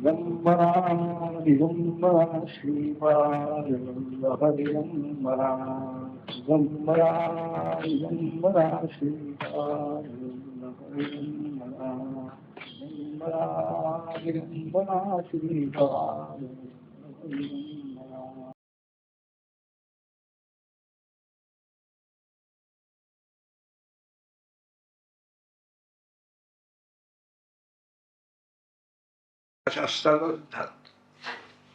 दिगंबरा दिगंबरा श्रीपाद दिगंबरा दिगंबरा दिगंबरा श्रीपाद दिगंबरा दिगंबरा दिगंबरा श्रीपाद दिगंबरा.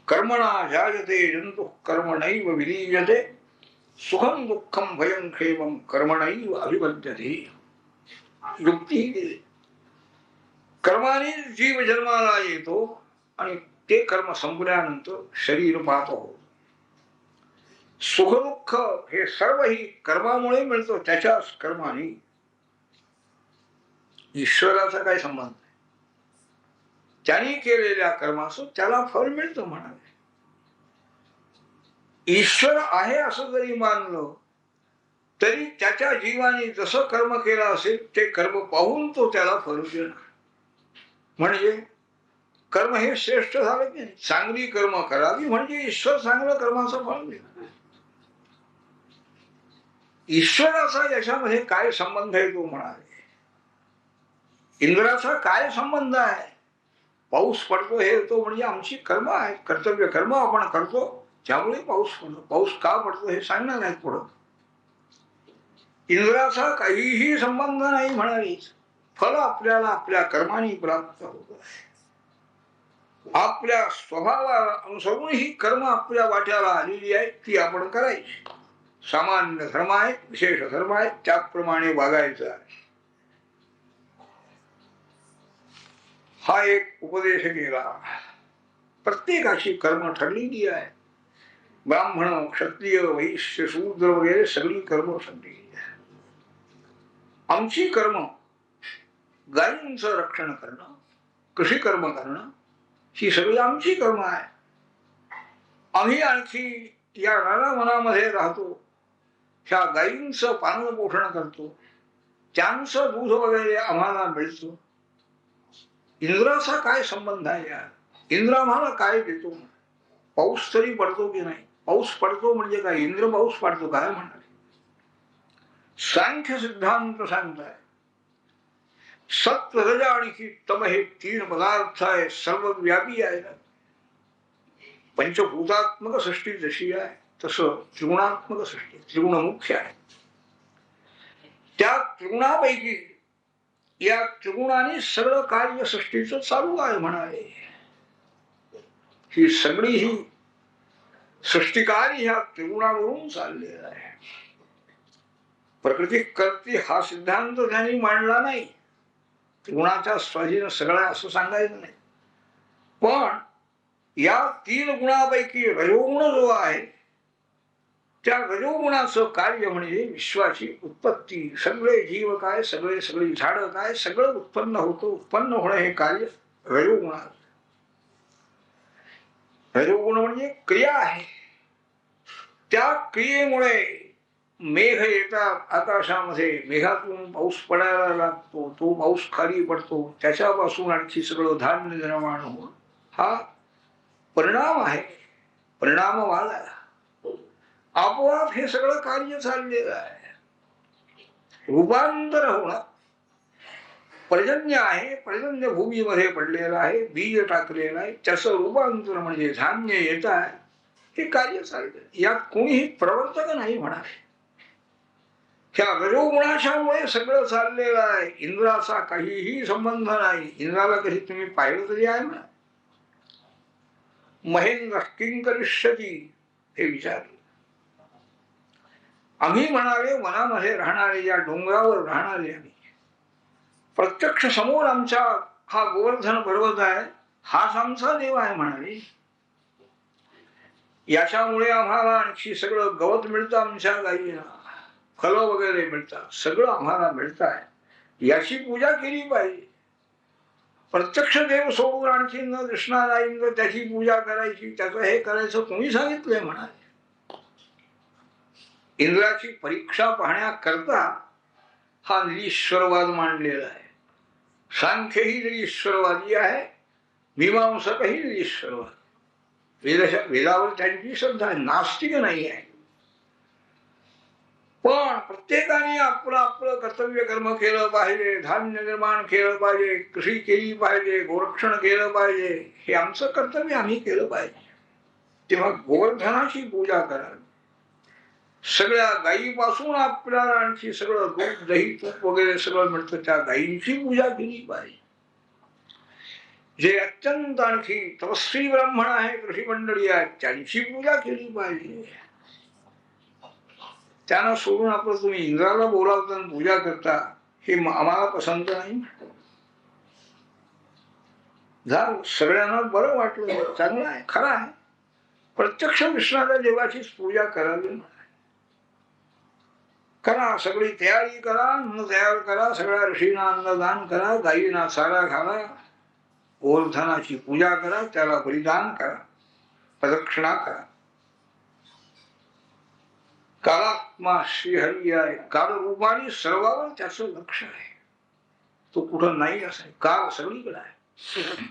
कर्मणा जायते जंतु कर्मणैव विलीयते सुखम दुःखम भयं क्षेमं कर्मणैव अभिवद्यते. युक्ती कर्माने जीव जन्माला येतो आणि ते कर्म संपल्यानंतर शरीर पाहतो. सुख दुःख हे सर्वही कर्मामुळे मिळतो. त्याच्याच कर्माने ईश्वराचा काय संबंध? त्यांनी केलेल्या कर्माचं त्याला फळ मिळतं म्हणाले. ईश्वर आहे असं जरी मानलं तरी त्याच्या जीवाने जसं कर्म केलं असेल ते कर्म पाहून तो त्याला फळ देणार. म्हणजे कर्म हे श्रेष्ठ झालं की नाही. चांगली कर्म करावी म्हणजे ईश्वर चांगलं कर्माचं फळ देणार. ईश्वराचा याच्यामध्ये काय संबंध आहे तो म्हणाले. इंद्राचा काय संबंध आहे? पाऊस पडतो हे तो म्हणजे आमची कर्म आहे, कर्तव्य कर्म आपण करतो त्यामुळे पाऊस पडतो. पाऊस का पडतो हे सांगणार नाहीत पुढं. इंद्राचा काहीही संबंध नाही म्हणाली. फळ आपल्याला आपल्या कर्माने प्राप्त होत आहे. आपल्या स्वभावाला अनुसरून ही कर्म आपल्या वाट्याला आलेली आहे ती आपण करायची. सामान्य धर्म आहेत, विशेष धर्म आहेत, त्याप्रमाणे वागायचं आहे. हा एक उपदेश केला. प्रत्येकाची कर्म ठरलेली आहे. ब्राह्मण क्षत्रिय वैश्य शूद्र वगैरे सगळी कर्म ठरलेली आहे. आमची कर्म गायींचं रक्षण करणं, कृषी कर्म करणं ही सगळी आमची कर्म आहे. आम्ही आणखी या रानावनामध्ये राहतो, ह्या गायींचं पालन पोषण करतो, त्यांचं दूध वगैरे आम्हाला मिळतं. इंद्राचा काय संबंध आहे यार? इंद्र आम्हाला काय देतो? पाऊस तरी पडतो की नाही? पाऊस पडतो म्हणजे काय? इंद्र पाऊस पडतो काय म्हणाले? सांख्य सिद्धांत सांगताय सत्व रज आणि तम हे तीन पदार्थ आहे, सर्वव्यापी आहे. पंचभूतात्मक सृष्टी जशी आहे तसं त्रिगुणात्मक सृष्टी, त्रिगुण मुख्य आहे. त्या त्रिगुणापैकी या त्रिगुणाने सगळं कार्य सृष्टीचं चालू आहे म्हणाले. ही सगळी ही सृष्टिकार्य ह्या त्रिगुणावरून चाललेलं आहे. प्रकृती करते हा सिद्धांत त्यांनी मांडला नाही. त्रिगुणाच्या स्वाधीन सगळा असं सांगायचं नाही. पण या तीन गुणापैकी रजोगुण जो आहे त्या रजोगुणाचं कार्य म्हणजे विश्वाची उत्पत्ती. सगळे जीव काय, सगळी झाडं काय, सगळं उत्पन्न होतं. उत्पन्न होणं हे कार्य रजोगुणाचं. रजोगुण म्हणजे क्रिया आहे. त्या क्रियेमुळे मेघ येतात आकाशामध्ये, मेघातून पाऊस पडायला लागतो, तो पाऊस खाली पडतो, त्याच्यापासून आणखी सगळं धान्य निर्माण होणं हा परिणाम आहे. परिणामवाला आपोआप हे सगळं कार्य चाललेलं आहे. रूपांतर होणं पर्जन्य आहे. पर्जन्य भूमीमध्ये पडलेलं आहे, बीज टाकलेलं आहे, त्याचं रूपांतर म्हणजे धान्य येत आहे. हे कार्य चाललं. यात कोणीही प्रवर्तक नाही म्हणाले. ह्या रजोगुणाच्यामुळे सगळं चाललेलं आहे. इंद्राचा काहीही संबंध नाही. इंद्राला कधी तुम्ही पाहिलं तरी आहे म्हणा? महेंद्र किंग करिष्यती हे विचारलं. आम्ही म्हणाले वनामध्ये राहणारे, या डोंगरावर राहणारे आम्ही, प्रत्यक्ष समोर आमच्या हा गोवर्धन पर्वत आहे, हाच आमचा देव आहे म्हणाले. याच्यामुळे आम्हाला आणखी सगळं गवत मिळतं, आमच्या गायीला फळं वगैरे मिळतात, सगळं आम्हाला मिळत आहे. याची पूजा केली पाहिजे. प्रत्यक्ष देव सोडून आणखी न दिसणारा इंद्र त्याची पूजा करायची, त्याचं हे करायचं कोणी सांगितलंय म्हणाले. इंद्राची परीक्षा पाहण्याकरता हा निरीश्वरवाद मांडलेला आहे. सांख्य ही निरीश्वरवादी आहे मीमांसकही सर्व वेदावर त्यांची श्रद्धा आहे, नास्तिक नाही आहे. पण प्रत्येकाने आपलं आपलं कर्तव्य कर्म केलं पाहिजे, धान्य निर्माण केलं पाहिजे, कृषी केली पाहिजे, गोरक्षण केलं पाहिजे. हे आमचं कर्तव्य आम्ही केलं पाहिजे. तेव्हा गोवर्धनाची पूजा करा. सगळ्या गायीपासून आपल्याला आणखी सगळं दूध दही तूप वगैरे सगळं मिळतं, त्या गायींची पूजा केली पाहिजे. जे अत्यंत आणखी तपस्वी ब्राह्मण आहे, कृषी मंडळी आहेत, त्यांची पूजा केली पाहिजे. त्यांना सोडून आपण तुम्ही इंद्राला बोलावता आणि पूजा करता, हे आम्हाला पसंत नाही. झालं, सगळ्यांना बरं वाटलं, चांगलं आहे, खरं आहे. प्रत्यक्ष विष्णाच्या देवाचीच पूजा करावी. करा, सगळी तयारी करा, अन्न तयार करा, सगळ्या ऋषींना अन्नदान करा, गायींना चारा घाला, गोवर्धनाची पूजा करा, त्याला बलिदान करा, प्रदक्षिणा करा. कालात्मा श्रीहरी आहे, कालरूपाने सर्वावर त्याचं लक्ष आहे. तो कुठं नाही असं आहे, काल सगळीकडे आहे.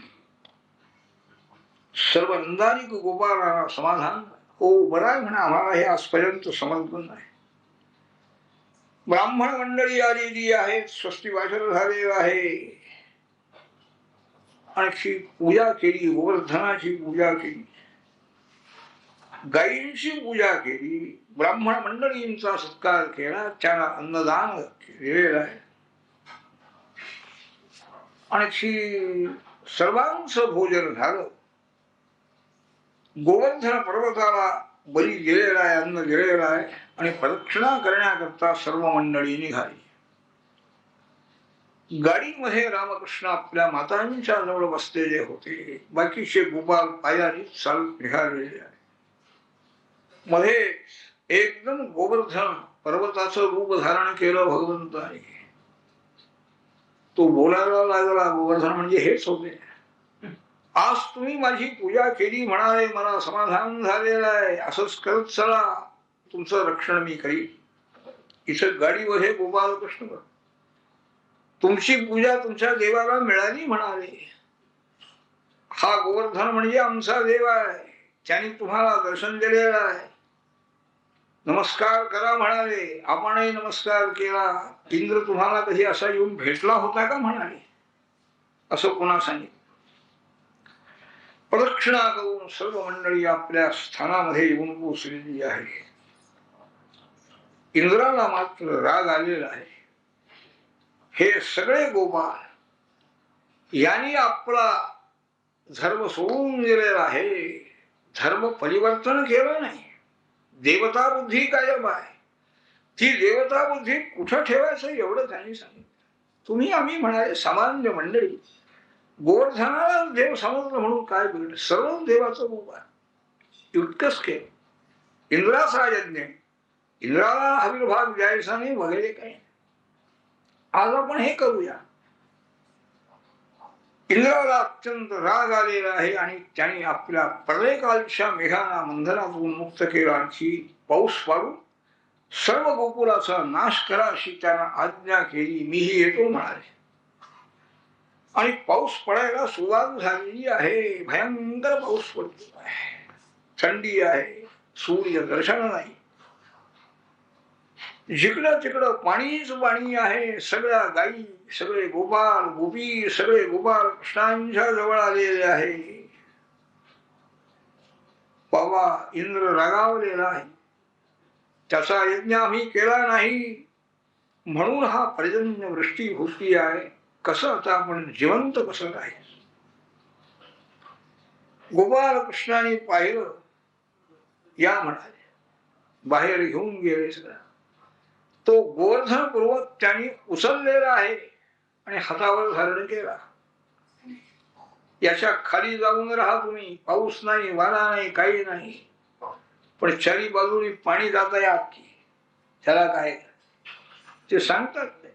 सर्व नंदानिक गोपाळाला समाधान. हो बरं आहे म्हणा, आम्हाला हे आजपर्यंत समजलं नाही. ब्राह्मण मंडळी आलेली आहेत, स्वस्ती वाचन झालेलं आहे, आणखी पूजा केली, गोवर्धनाची पूजा केली, गायींची पूजा केली, ब्राह्मण मंडळींचा सत्कार केला, त्यांना अन्नदान केलेलं आहे. आणखी सर्वांचं भोजन झालं. गोवर्धन पर्वताला बली गेलेला आहे, अन्न गेलेला आहे, आणि प्रदक्षिणा करण्याकरता सर्व मंडळी निघाली. गाडीमध्ये रामकृष्ण आपल्या मातांच्या जवळ बसलेले होते, बाकीचे गोपाल पायाने चालत निघालेले आहे. मध्ये एकदम गोवर्धन पर्वताचं रूप धारण केलं भगवंताने. तो बोलायला लागला, गोवर्धन म्हणजे हेच होते. आज तुम्ही माझी पूजा केली म्हणाले, मला समाधान झालेलं आहे, असंच करत चला, तुमचं रक्षण मी करीन. इथं गाडीमध्ये गोपाल कृष्ण, तुमची पूजा तुमच्या देवाला मिळाली म्हणाले. हा गोवर्धन म्हणजे आमचा देव आहे, त्याने तुम्हाला दर्शन दिलेलं आहे, नमस्कार करा म्हणाले. आपणही नमस्कार केला. इंद्र तुम्हाला कधी असा येऊन भेटला होता का म्हणाले. असं कोणा सांगितलं. प्रदक्षिणा करून सर्व मंडळी आपल्या स्थानामध्ये येऊन पोचलेली आहे. इंद्राला मात्र राग आलेला आहे. हे सगळे गोपाळ यांनी आपला धर्म सोडून दिलेला आहे, धर्म परिवर्तन केलं नाही. देवता बुद्धी कायम आहे, ती देवता बुद्धी कुठं ठेवायचं एवढं त्यांनी सांगितलं. तुम्ही आम्ही म्हणाले सामान्य मंडळी, गोवर्धनाला देव समजलं म्हणून काय बिघडलं, सर्व देवाचं रूप आहे. इतकंच केलं. इंद्राचा यज्ञ, इंद्राला आविर्भाव द्यायचा नाही वगैरे काही. आज आपण हे करूया. इंद्राला अत्यंत राग आलेला आहे आणि त्यांनी आपल्या प्रलयकालच्या मेघांना मंथनातून मुक्त केला. आणखी पाऊस पाडून सर्व गोकुलाचा नाश करा अशी त्यांना आज्ञा केली. मीही येतो म्हणाले. आणि पाऊस पडायला सुरुवात झालेली आहे. भयंकर पाऊस पडतो आहे, थंडी आहे, सूर्य दर्शन नाही, जिकडं तिकडं पाणीच पाणी आहे. सगळ्या गायी, सगळे गोपाळ गोपी, सगळे गोपाळ कृष्णांच्या जवळ आलेले आहे. बाबा इंद्र रागावलेला आहे, त्याचा यज्ञ आम्ही केला नाही म्हणून हा पर्जन्य वृष्टी होती आहे. कसं आता आपण जिवंत कसं राहील. गोपाळ कृष्णाने पाहिलं, या म्हणाले, बाहेर घेऊन गेले. सगळं तो गोवर्धन पर्वत त्यांनी उचललेला आहे आणि हातावर धारण केला. याच्या खाली जाऊन राहा तुम्ही, पाऊस नाही, वारा नाही, काही नाही, पण चारी बाजूनी पाणी जात आहे आखी, त्याला काय ते सांगतात. नाही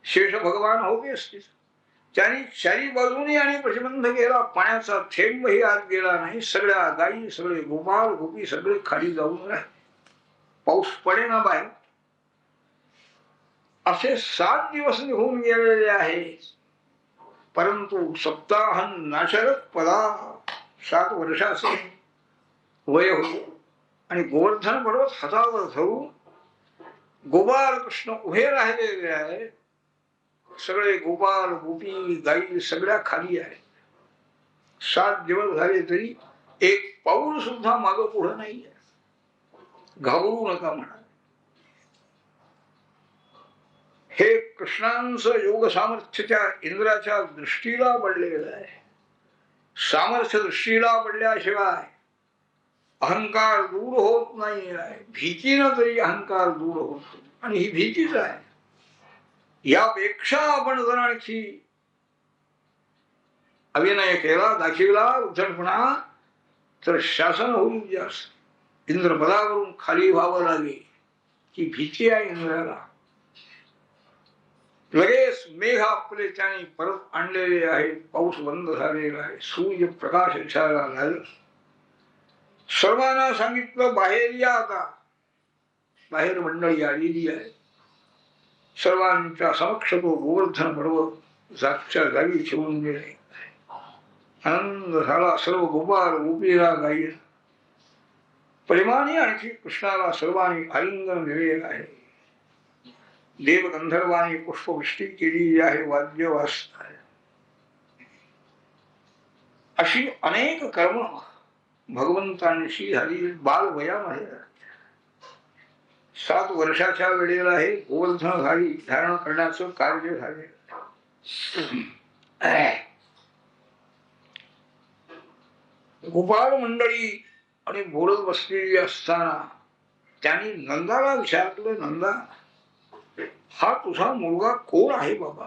शेष भगवान होते असते, त्यांनी चारी बाजूनी आणि प्रतिबंध केला. पाण्याचा थेंबही आत गेला नाही. सगळ्या गायी, सगळे गोपाळ गोपी सगळे खाली जाऊन राहिले. पाऊस पडे ना बाहेर. असे 7 दिवस निघून गेलेले आहेत. परंतु सप्ताहन नाशरत पदा 7 वर्षाचे वय होते आणि गोवर्धन पर्वत हातावर धरून गोपाल कृष्ण उभे राहिलेले आहे. सगळे गोपाल गोपी गाई सगळ्या खाली आहेत. 7 दिवस झाले तरी एक पाऊल सुद्धा मागं पुढं नाही आहे. घाबरू नका म्हणा. हे कृष्णांचं योग सामर्थ्य त्या इंद्राच्या दृष्टीला पडलेलं आहे. सामर्थ्य दृष्टीला पडल्याशिवाय अहंकार दूर होत नाही आहे. भीतीनं तरी अहंकार दूर होतो आणि ही भीतीच आहे. यापेक्षा आपण जर आणखी अभिनय केला दाखविला उद्धटपणा तर शासन होईल जास्त. इंद्रपदावरून खाली व्हावं लागेल की भीती आहे इंद्राला. लगेच मेघ आपले त्याने परत आणलेले आहे. पाऊस बंद झालेला आहे. सूर्य प्रकाश दिसायला लागला. सर्वांना सांगितलं बाहेर या आता. बाहेर मंडळी आलेली आहे. सर्वांच्या समक्ष तो गोवर्धन पर्वत जागच्या जागी ठेवून गेले. आनंद झाला. सर्व गोपाल गोपीला गाई प्रेमाने आणखी कृष्णाला सर्वांनी आलिंगन दिलेलं आहे. देव गंधर्वांनी पुष्पवृष्टी केलेली आहे. वाद्य वाजत आहे. अशी अनेक कर्म भगवंतांशी झाली बालवयामध्ये. 7 वर्षाच्या वेळेला हे गोवर्धन घाली धारण करण्याचं कार्य झाले. गोपाळ मंडळी आणि बोलत बसलेली असताना त्यांनी नंदाला विचारलं, नंदा हा तुझा मुलगा कोण आहे बाबा?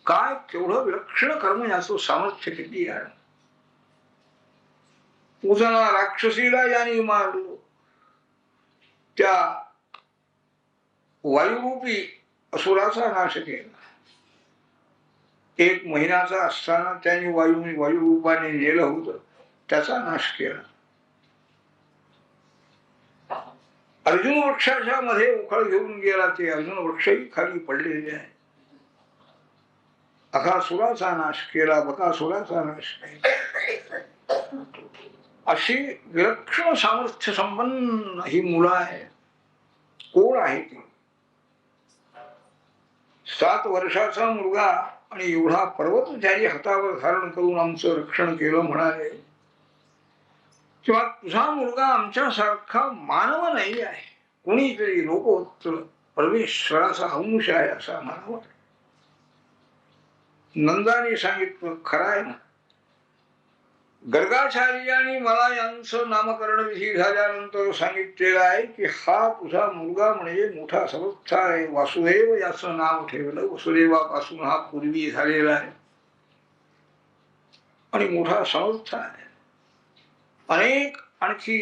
काय केवढं विलक्षण कर्म याचं सामर्थ्य किती आहे. पूजना राक्षसीला याने मारलो. त्या वायुरूपी असुराचा नाश केला. 1 महिन्याचा असताना त्यांनी वायुरूपाने नेलं होतं त्याचा नाश केला. अर्जुन वृक्षाच्या मध्ये उखळ घेऊन गेला. ते अर्जुन वृक्षही खाली पडलेले आहे. अघासुराचा नाश केला. बकासुराचा नाश केला. अशी विलक्षण सामर्थ्य संपन्न ही मुलं आहे. कोण आहे ती? 7 वर्षाचा मुलगा आणि एवढा पर्वत त्याने हातावर धारण करून आमचं रक्षण केलं म्हणाले. किंवा तुझा मुलगा आमच्यासारखा मानव नाही आहे. कोणीतरी लोकोत्तर परमेश्वराचा अंश आहे असा मानव. नंदाने सांगितलं खरं आहे ना. गर्गाचार्यांनी मला यांचं नामकरण विधी झाल्यानंतर सांगितलेलं आहे की हा तुझा मुलगा म्हणजे मोठा समर्थ आहे. वासुदेव याचं नाव ठेवलं. वसुदेवापासून हा पूर्वी झालेला आहे आणि मोठा समर्थ आहे. आणखी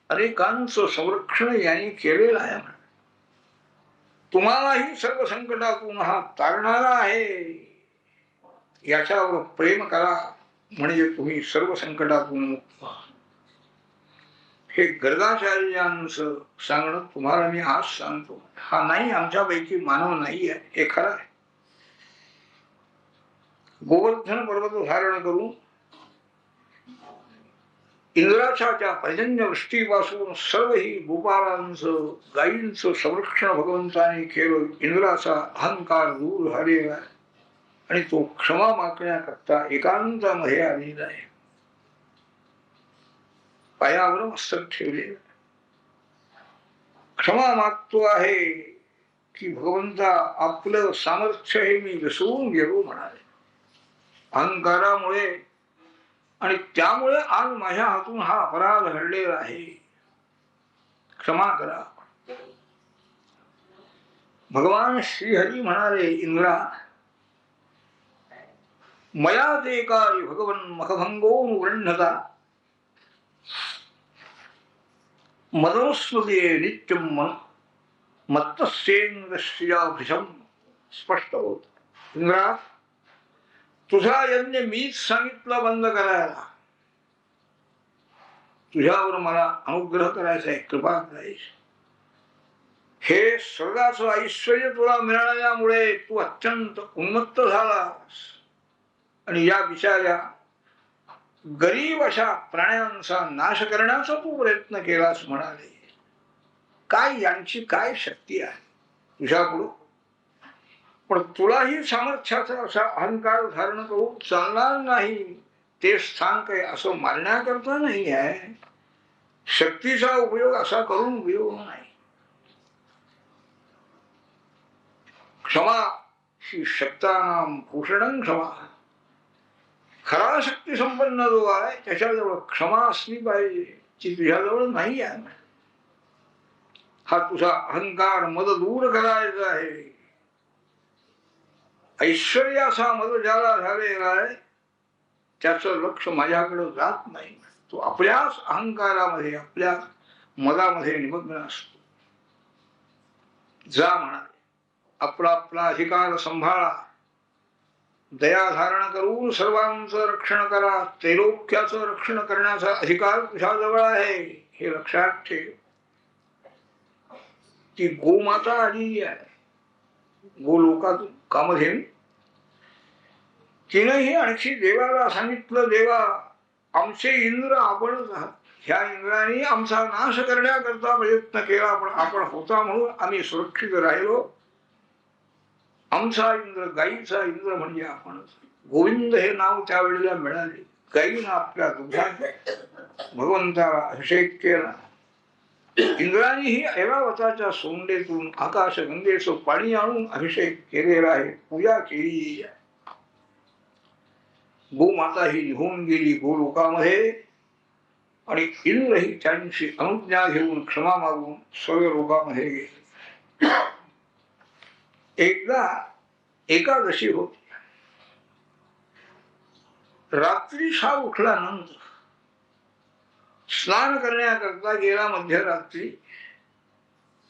अनेकांचं संरक्षण यांनी केलेलं आहे. तुम्हालाही सर्व संकटातून हा तारणारा आहे. याच्यावर प्रेम करा म्हणजे तुम्ही सर्व संकटातून मुक्त व्हा. हे गर्गाचार्यांचं सांगणं तुम्हाला मी आज सांगतो. हा नाही आमच्यापैकी मानव नाही आहे हे खरं आहे. गोवर्धन पर्वत धारण करून इंद्राच्या त्या पर्जन्य वृष्टीपासून सर्व ही गोपालांचं गायींचं संरक्षण भगवंताने केलं. इंद्राचा अहंकार दूर झालेला आहे आणि तो क्षमा मागण्याकरता एकांतामध्ये आलेला आहे. पायावर मस्तक ठेवले क्षमा मागतो आहे की भगवंता आपलं सामर्थ्य हे मी विसरून गेलो म्हणाले. अहंकारामुळे आणि त्यामुळे आज माझ्या हातून हा अपराध घडलेला आहे. क्षमा करा. भगवान श्रीहरी म्हणाले इंद्रा मया ते कार्य भगवन मखभंगोनुगृह्णता मदोस्मृते नित्यम मत्तस्येन्द्रश्रियाभृशम. स्पष्ट होत. इंद्रा तुझा यज्ञ मीच सांगितलं बंद करायला. तुझ्यावर मला अनुग्रह करायचा आहे, कृपा करायची. हे स्वर्गाचं ऐश्वर्य तुला मिळाल्यामुळे तू अत्यंत उन्मत्त झालास. आणि या बिचाऱ्या गरीब अशा प्राण्यांचा नाश करण्याचा तू प्रयत्न केलास म्हणाले. काय यांची काय शक्ती आहे तुझ्या पुढं? पण तुलाही सामर्थ्याचा असा अहंकार धारण करून चालणार नाही. ते स्थान काय असं मारण्याकरता नाही आहे. शक्तीचा उपयोग असा करून उपयोग नाही. क्षमा ही शक्तानाम भूषणं क्षमा. खरा शक्ती संपन्न जो आहे त्याच्याजवळ क्षमा असली पाहिजे, ती तुझ्याजवळ नाही आहे. हा तुझा अहंकार मद दूर करायचा आहे. ऐश्वर्याचा मद ज्याला झालेला आहे त्याचं लक्ष माझ्याकडे जात नाही. तो आपल्याच अहंकारामध्ये आपल्या मदामध्ये निमग्न असतो. जा म्हणाले, आपला आपला अधिकार सांभाळा. दया धारण करून सर्वांचं रक्षण करा. त्रैलोक्याचं रक्षण करण्याचा अधिकार तुझ्याजवळ आहे हे लक्षात ठेव. ती गोमाता आलेली आहे, गोलोकातून कामधेनू. तिनेही आणखी देवाला सांगितलं, देवा आमचे इंद्र आपणच आहात. ह्या इंद्राने आमचा नाश करण्याकरता प्रयत्न केला, पण आपण होता म्हणून आम्ही सुरक्षित राहिलो. आमचा इंद्र, गाईचा इंद्र म्हणजे आपणच. गोविंद हे नाव त्यावेळेला मिळाले. गाईनं आपल्या दुधात भगवंताला अभिषेक केला. इंद्रानेही ऐरावताच्या सोंडेतून आकाशगंगेचं पाणी आणून अभिषेक केलेला आहे, पूजा केली. गोमाता ही निघून गेली गोलोकामध्ये आणि इंद्रही त्यांची अनुज्ञा घेऊन क्षमा मागून स्वर्गलोकामध्ये गेले. एकदा एकादशी होती. रात्री हा उठला नंद. स्नान करण्याकरता गेला मध्यरात्री.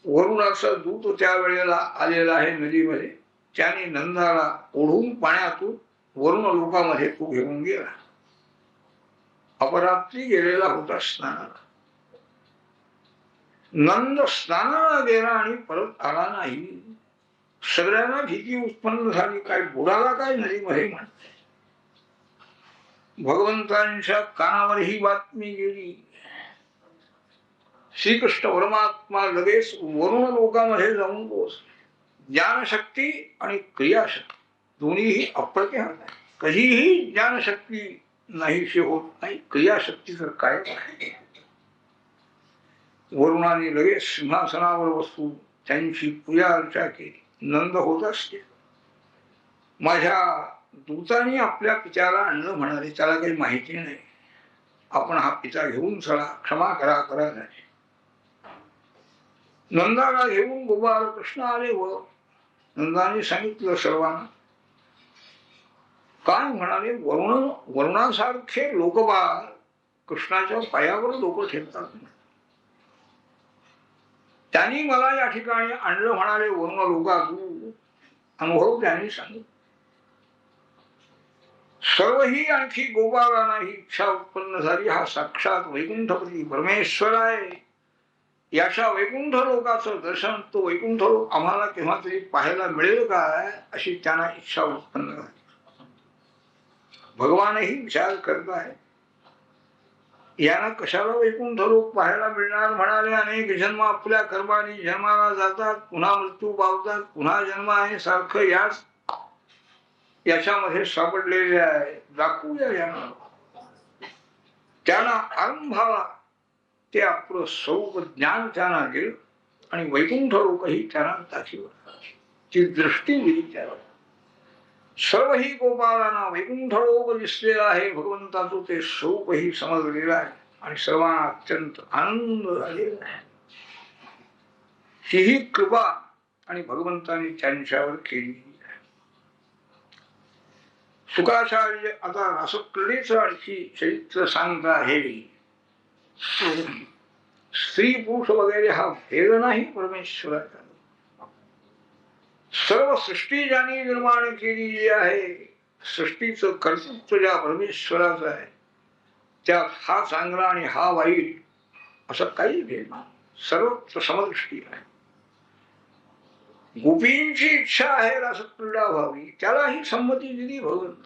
वरुणाचा दूत त्या वेळेला आलेला आहे नदीमध्ये. त्याने नंदाला ओढून पाण्यातून वरुण लोकामध्ये तो घेऊन गेला. अपरात्री गेलेला होता स्नानाला. नंद स्नानाला गेला आणि परत आला नाही. सगळ्यांना भीती उत्पन्न झाली. काय बुडाला काय नदीमध्ये म्हणते. भगवंतांच्या कानावर ही बातमी गेली. श्रीकृष्ण परमात्मा लगेच वरुण लोकामध्ये जाऊन पोहोचले. ज्ञानशक्ती आणि क्रियाशक्ती दोन्हीही अप्रतिम आहे. कधीही ज्ञानशक्ती नाहीशी होत नाही, क्रियाशक्ती तर काय आहे. वरुणाने लगेच सिंहासनावर बसून त्यांची पूजा अर्चा केली. नंद होत असते. माझ्या दूताने आपल्या पित्याला आणलं म्हणाले. त्याला काही माहिती नाही. आपण हा पिता घेऊन चला, क्षमा करा करा नाही. नंदाला घेऊन गोपाळ कृष्ण आले व नंदाने सांगितलं सर्वांना. काय म्हणाले, वरुणासारखे लोकबाळ कृष्णाच्या पायावर लोक ठेवतात. त्यांनी मला या ठिकाणी आणलं म्हणाले. वरुण लोकातून अनुभव त्यांनी सांगितलं. सर्व ही आणखी गोपाळांना ही इच्छा उत्पन्न झाली. हा साक्षात वैकुंठपती परमेश्वर आहे. याच्या वैकुंठ लोकाचं दर्शन, तो वैकुंठ लोक आम्हाला केव्हा तरी पाहायला मिळेल काय, अशी त्यांना इच्छा उत्पन्न झाली. भगवानही विचार करत आहे, यांना कशाला वैकुंठ लोक पाहायला मिळणार म्हणाले. अनेक जन्म आपल्या कर्माने जन्माला जातात, पुन्हा मृत्यू पावतात, पुन्हा जन्म आहे, सारखं याच्यामध्ये सापडलेले आहे. दाखवूया यांना. त्यांना आरंभाला ते आपलं स्वरूप ज्ञान त्यांना गेलं आणि वैकुंठ लोकही त्यांना दाखवला. ती दृष्टी दिली त्याला. सर्व ही गोपाळांना वैकुंठ लोक दिसलेला आहे. भगवंताचं ते स्वरूपही समजलेलं आहे आणि सर्वांना अत्यंत आनंद झालेला आहे. ही कृपा आणि भगवंताने त्यांच्यावर केली. शुकाचार्य आता रासक्रीडेचं आणखी चरित्र सांगत आहे. स्त्री पुरुष वगैरे हा भेद नाही परमेश्वराचा. सर्व सृष्टी ज्याने निर्माण केलेली आहे, सृष्टीचं कर्तृत्व ज्या परमेश्वराचं आहे, त्यात हा चांगला आणि हा वाईट असं काही भेद नाही. सर्वत्र समदृष्टी आहे. गोपींची इच्छा आहे रासक्रीडा व्हावी, त्यालाही संमती दिली भगवंत.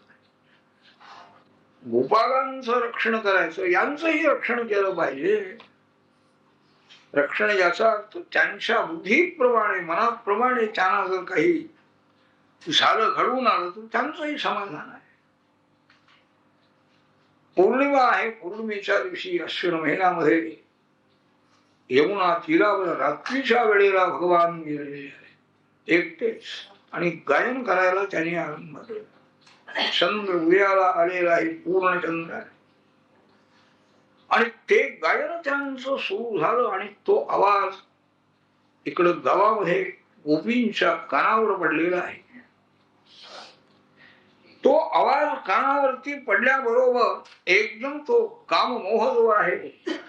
गोपालांचं रक्षण करायचं, यांचंही रक्षण केलं पाहिजे. रक्षण याचा अर्थ त्यांच्या बुद्धीप्रमाणे मनाप्रमाणे त्यांना जर काही झालं, घडवून आलं तर त्यांचंही समाधान आहे. पौर्णिमा आहे, पौर्णिमेच्या दिवशी अश्विन महिन्यामध्ये यमुना तीरावर रात्रीच्या वेळेला भगवान गेलेले आहे एकटेच, आणि गायन करायला त्यांनी आरंभ केला. चंद्र उदयाला आलेला आहे, पूर्ण चंद्र आहे, आणि ते गायन त्यांचं सुरू झालं आणि तो आवाज इकडं गावामध्ये गोपींच्या कानावर पडलेला आहे. तो आवाज कानावरती पडल्याबरोबर एकदम तो काममोह जो आहे,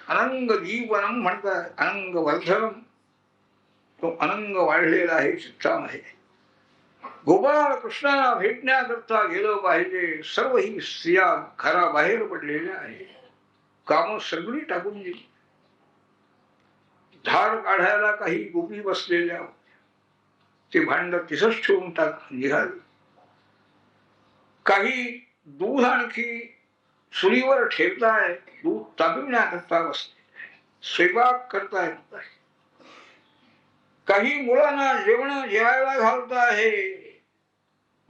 अनंग दीपनम म्हणतात, अनंग वर्धनम, तो अनंग वाढलेला आहे चित्तामध्ये. गोपाळ कृष्णाला भेटण्याकरता गेलं पाहिजे. सर्व ही स्त्रिया घराबाहेर पडलेल्या आहे, काम सगळी टाकून दिली. धार काढायला काही गोपी बसलेल्या होत्या, ते भांड तिसच ठेवून निघाले. काही दूध आणखी चुलीवर ठेवताय, दूध तापविण्याकरता बसले, स्वयंपाक करता येत आहे. काही मुलांना जेवण जेवायला घालत आहे,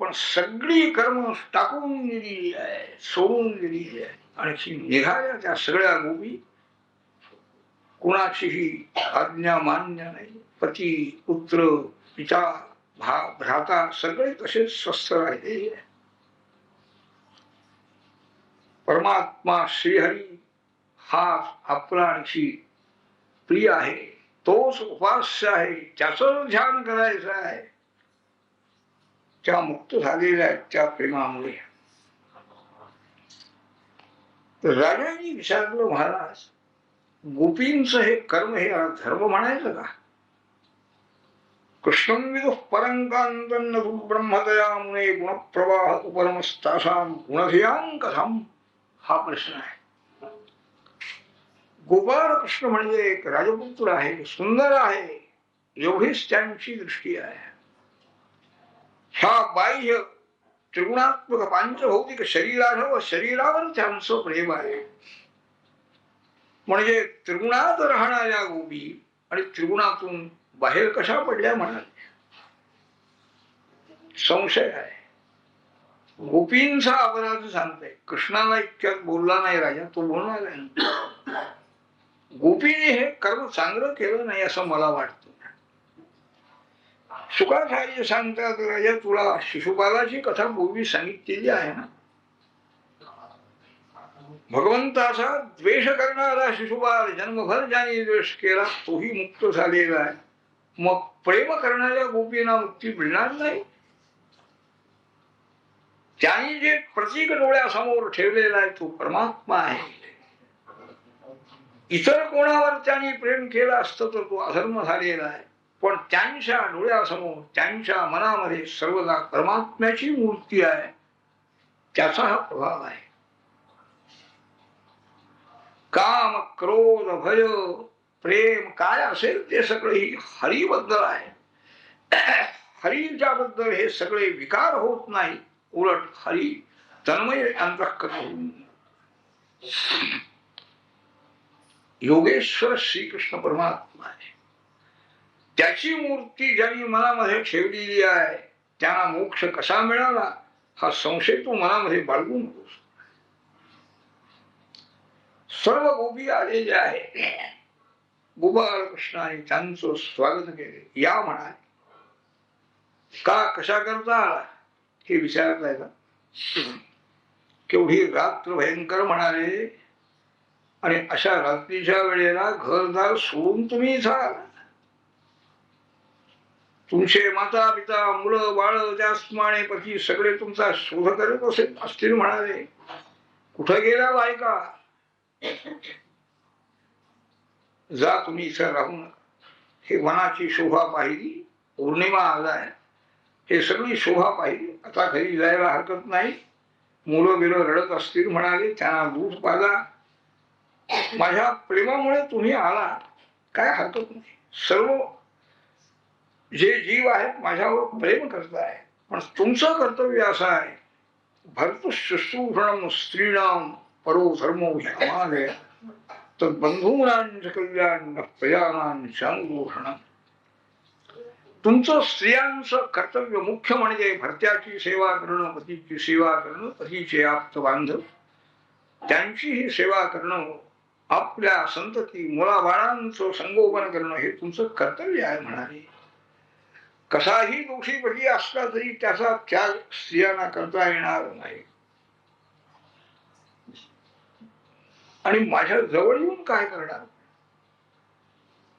पण सगळी कर्म टाकून दिलेली आहे, सोडून दिलेली आहे. आणखी निघाल्या त्या सगळ्या गोपी. कुणाचीही आज्ञा मान्य नाही. पती पुत्र पिता भ्राता सगळे तसेच स्वस्थ राहिलेले आहे. परमात्मा श्रीहरी हा आपला आणखी प्रिय आहे, तोच उपास्य आहे, त्याच ध्यान करायचं आहे. त्या मुक्त झालेल्या आहेत त्या प्रेमामुळे. राजांनी विचारलं, महाराज गोपींचं हे कर्म हे धर्म म्हणायचं का? कृष्णं विदुः परंकांतं ब्रह्मदया मुने गुणप्रवाह उपरमस्तासां गुणधियां कथम, हा प्रश्न आहे. गोपाळ कृष्ण म्हणजे एक राजपुत्र आहे, सुंदर आहे, एवढीच त्यांची दृष्टी आहे. ह्या बाह्य त्रिगुणात्मक पांचभौतिक शरीरावर त्यांचं प्रेम आहे. म्हणजे त्रिगुणात राहणाऱ्या गोपी आणि त्रिगुणातून बाहेर कशा पडल्या म्हणाले, संशय आहे. गोपींचा अपराध सांगते. कृष्णाला इतक्यात बोलला नाही राजा, तो बोलणार आहे. गोपीने हे कर्म चांगलं केलं नाही असं मला वाटतं. शुकाचार्य सांगतात, राजा तुला शिशुपालाची कथा पूर्वी सांगितलेली आहे ना. भगवंताचा द्वेष करणारा शिशुपाल जन्मभर ज्याने द्वेष केला तोही मुक्त झालेला आहे. मग प्रेम करणाऱ्या गोपींना मुक्ती मिळणार नाही. त्यांनी जे प्रतीक डोळ्यासमोर ठेवलेला आहे तो परमात्मा आहे. इतर कोणावर त्यांनी प्रेम केलं असतं तर तो अधर्म झालेला आहे. पण त्यांच्या डोळ्यासमोर त्यांच्या मनामध्ये सर्वदा परमात्म्याची मूर्ती आहे, त्याचा हा प्रभाव आहे. काम क्रोध भय प्रेम काय असेल ते सगळे हरीबद्दल आहे. हरीच्या बद्दल हे सगळे विकार होत नाही, उलट हरी तन्मय अंतःकरण. योगेश्वर श्रीकृष्ण परमात्मा आहे. त्याची मूर्ती ज्यांनी मनामध्ये ठेवलेली आहे त्यांना मोक्ष कसा मिळाला हा संशय तू मनामध्ये बाळगू नकोस. सर्व गोपी आलेले आहे. गोपाळ कृष्णाने त्यांचं स्वागत केले. या म्हणाले. का कशा करता आला हे विचारताय का? केवढी रात्र भयंकर म्हणाले, आणि अशा रात्रीच्या वेळेला घरदार सोडून तुम्ही इथं आला. तुमचे माता पिता मुलं बाळ त्याचप्रमाणे पती सगळे तुमचा शोध करत असतील म्हणाले. कुठं गेला बायका? जा तुम्ही इथं राहू नका. हे वनाची शोभा पाहिली, पौर्णिमा आलाय, हे सगळी शोभा पाहिली, आता घरी जायला हरकत नाही. मुलं बिलं रडत असतील म्हणाले, त्यांना दूध पाजा. माझ्या प्रेमामुळे तुम्ही आला, काय हरकत नाही. सर्व जे जीव आहेत माझ्यावर प्रेम करताय, पण तुमचं कर्तव्य असं आहे भर्तुशुश्रूषणं स्त्रीणां परो धर्मो ह्यामादय तद्बंधूनां कल्याण प्रजानां चानुदूषणं. तुमचं स्त्रियांचं कर्तव्य मुख्य म्हणजे भर्त्याची सेवा करणं, पतीची सेवा करणं, पतीचे आप्त बांधव त्यांचीही सेवा करणं, आपल्या संतती मुलाबाळांचं संगोपन करणं हे तुमचं कर्तव्य आहे म्हणाले. कसाही दोषी पती असला तरी त्याचा त्याग स्त्रियांना करता येणार नाही. आणि माझ्या जवळ येऊन काय करणार?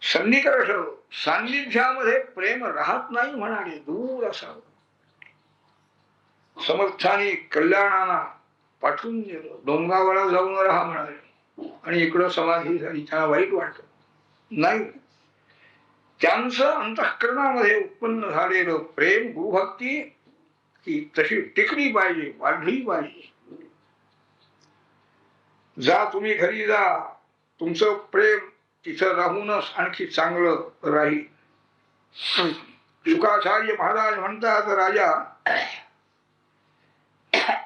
सन्निकर्ष सान्निध्यामध्ये प्रेम राहत नाही म्हणाले, दूर असावं. समर्थाने कल्याणाला पाठवून दिलं, डोंगावला जाऊन राहा म्हणाले, आणि इकडं समाधी झाली. त्यांना वाईट वाटत नाही. त्यांचं अंतःकरणामध्ये उत्पन्न झालेलं प्रेम गुरुभक्ती ही तशी टिकली पाहिजे, वाढली पाहिजे. जा तुम्ही घरी जा, तुमचं प्रेम तिथं राहूनच आणखी चांगलं राहील. शुकाचार्य महाराज म्हणतात, राजा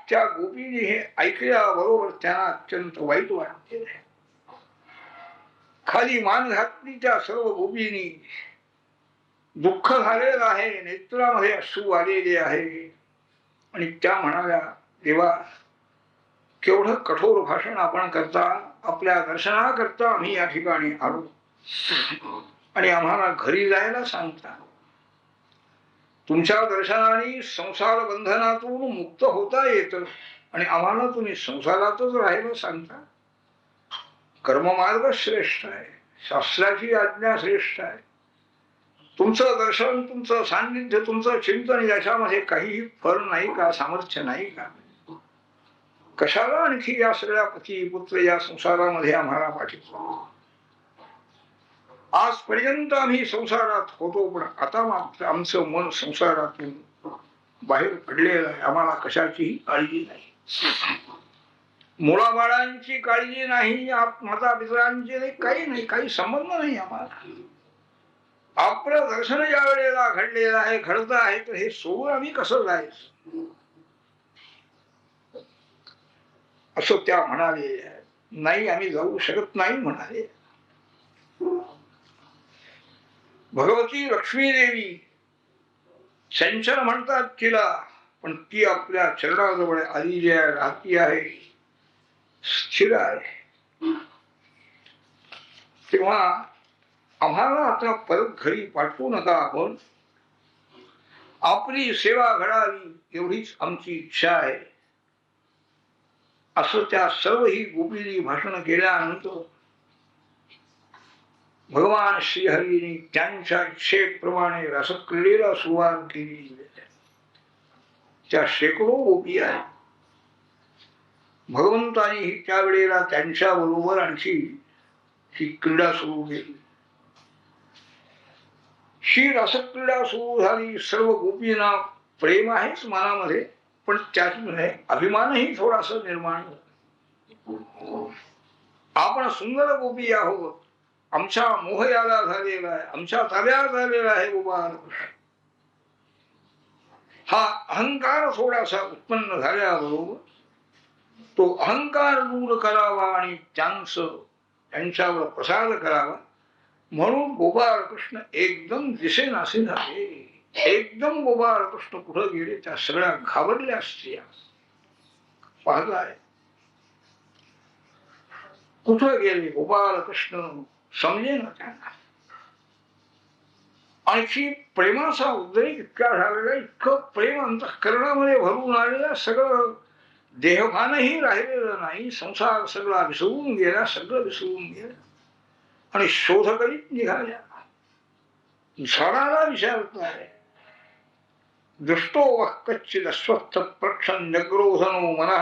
त्या गोपीने हे ऐकल्याबरोबर त्यांना अत्यंत वाईट वाटते. खाली मान घातली त्या सर्व गोपींनी. दुःख झालेलं आहे, नेत्रामध्ये अश्रू आलेले आहे. आणि त्या म्हणाल्या, देवा केवढं कठोर भाषण आपण करता, आपल्या दर्शनाकरता आम्ही या ठिकाणी आलो आणि आम्हाला घरी जायला सांगता. तुमच्या दर्शनाने संसार बंधनातून मुक्त होता येतं आणि आम्हाला तुम्ही संसारातच राहायला सांगता. कर्ममार्ग श्रेष्ठ आहे, शास्त्राची आज्ञा श्रेष्ठ आहे. तुमचं दर्शन, तुमचं सान्निध्य, तुमचं चिंतन याच्यामध्ये काही फळ नाही का, सामर्थ्य नाही का? कशाला आणखी या सगळ्या पती पुत्र या संसारामध्ये आम्हाला पाठवतो? आजपर्यंत आम्ही संसारात होतो, पण आता मात्र आमचं मन संसारातून बाहेर पडलेलं आहे. आम्हाला कशाचीही काळजी नाही, मुलाबाळांची काळजी नाही, माता पितरांची नाही, काही नाही, काही संबंध नाही आम्हाला. आपलं दर्शन ज्या वेळेला घडलेलं आहे, घडत आहे, तर हे सोडून आम्ही कसं जायचं असं त्या म्हणाले. नाही, आम्ही जाऊ शकत नाही म्हणाले. भगवती लक्ष्मी देवी चंचल म्हणतात तिला, पण ती आपल्या चरणाजवळ आलेली आहे, राहती आहे, स्थिर आहे. तेव्हा आम्हाला आता परत घरी पाठवू नका, आपण आपली सेवा घडावी एवढीच आमची इच्छा आहे. असं त्या सर्व ही गोपींनी भाषण केल्यानंतर भगवान श्रीहरीने त्यांच्या इच्छेप्रमाणे रसक्रीडेला सुरुवात केली. त्या शेकडो गोपी आहेत. भगवंतांनी त्यावेळेला त्यांच्या बरोबर आणखी ही क्रीडा सुरू केली. ही रसक्रीडा सुरू झाली. सर्व गोपींना प्रेम आहेच मनामध्ये, पण त्याच्यामध्ये अभिमानही थोडासा निर्माण होतो. आपण सुंदर गोपी आहोत, आमच्या मोह याला झालेला आहे, आमच्या ताब्यात झालेला आहे गोपाळ. हा अहंकार थोडासा उत्पन्न झाल्याबरोबर तो अहंकार दूर करावा आणि त्यांच्यावर प्रसाद करावा म्हणून गोपाळ कृष्ण एकदम दिसेनासे झाले. एकदम गोपाळ कृष्ण कुठं गेले त्या सगळ्या घाबरल्या स्त्रिया. पाहताय कुठं गेले गोपाळ कृष्ण समजेना त्यांना. आणखी प्रेमाचा उद्रेक इतका झालेला, इतकं प्रेम अंतःकरणामध्ये भरून आलेलं, सगळं देहभानही राहिलेलं नाही. संसार सगळा विसरून गेला, सगळं विसरून गेलं आणि शोध करीत निघाल्या. झाडाला विचारताय, दृष्टो वः कच्चिद अस्वस्थ प्रक्षण जग्रोधनो मना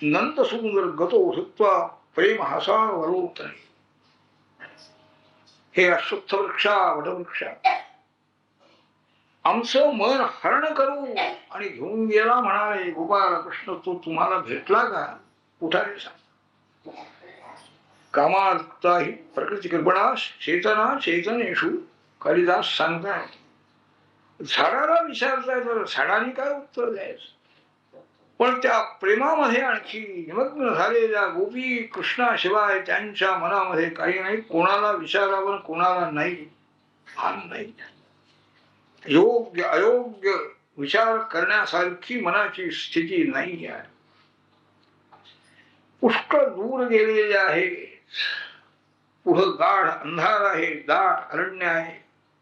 नंत सुंदर गतो धुत्वा प्रेम हसावलोकने. हे अश्वत्थ वृक्षा, वटवृक्षा, आमचं मन हरण करू आणि घेऊन गेला म्हणाले गोपाळ कृष्ण. तो तुम्हाला भेटला का? कुठाने सांग. कामार्ता ही प्रकृती कृपणास चेतना चैतनेषु कालिदास सांगताय. झाडाला विचारताय, तर झाडाने काय उत्तर द्यायचं? पण त्या प्रेमामध्ये आणखी निमग्न झालेल्या गोपी कृष्णाशिवाय त्यांच्या मनामध्ये काही नाही. कोणाला विचारावं कोणाला नाही भान नाही. योग्य अयोग्य विचार करण्यासारखी मनाची स्थिती नाही आहे. पुष्कळ दूर गेलेले आहे. पुढं गाढ अंधार आहे, दाट अरण्य आहे,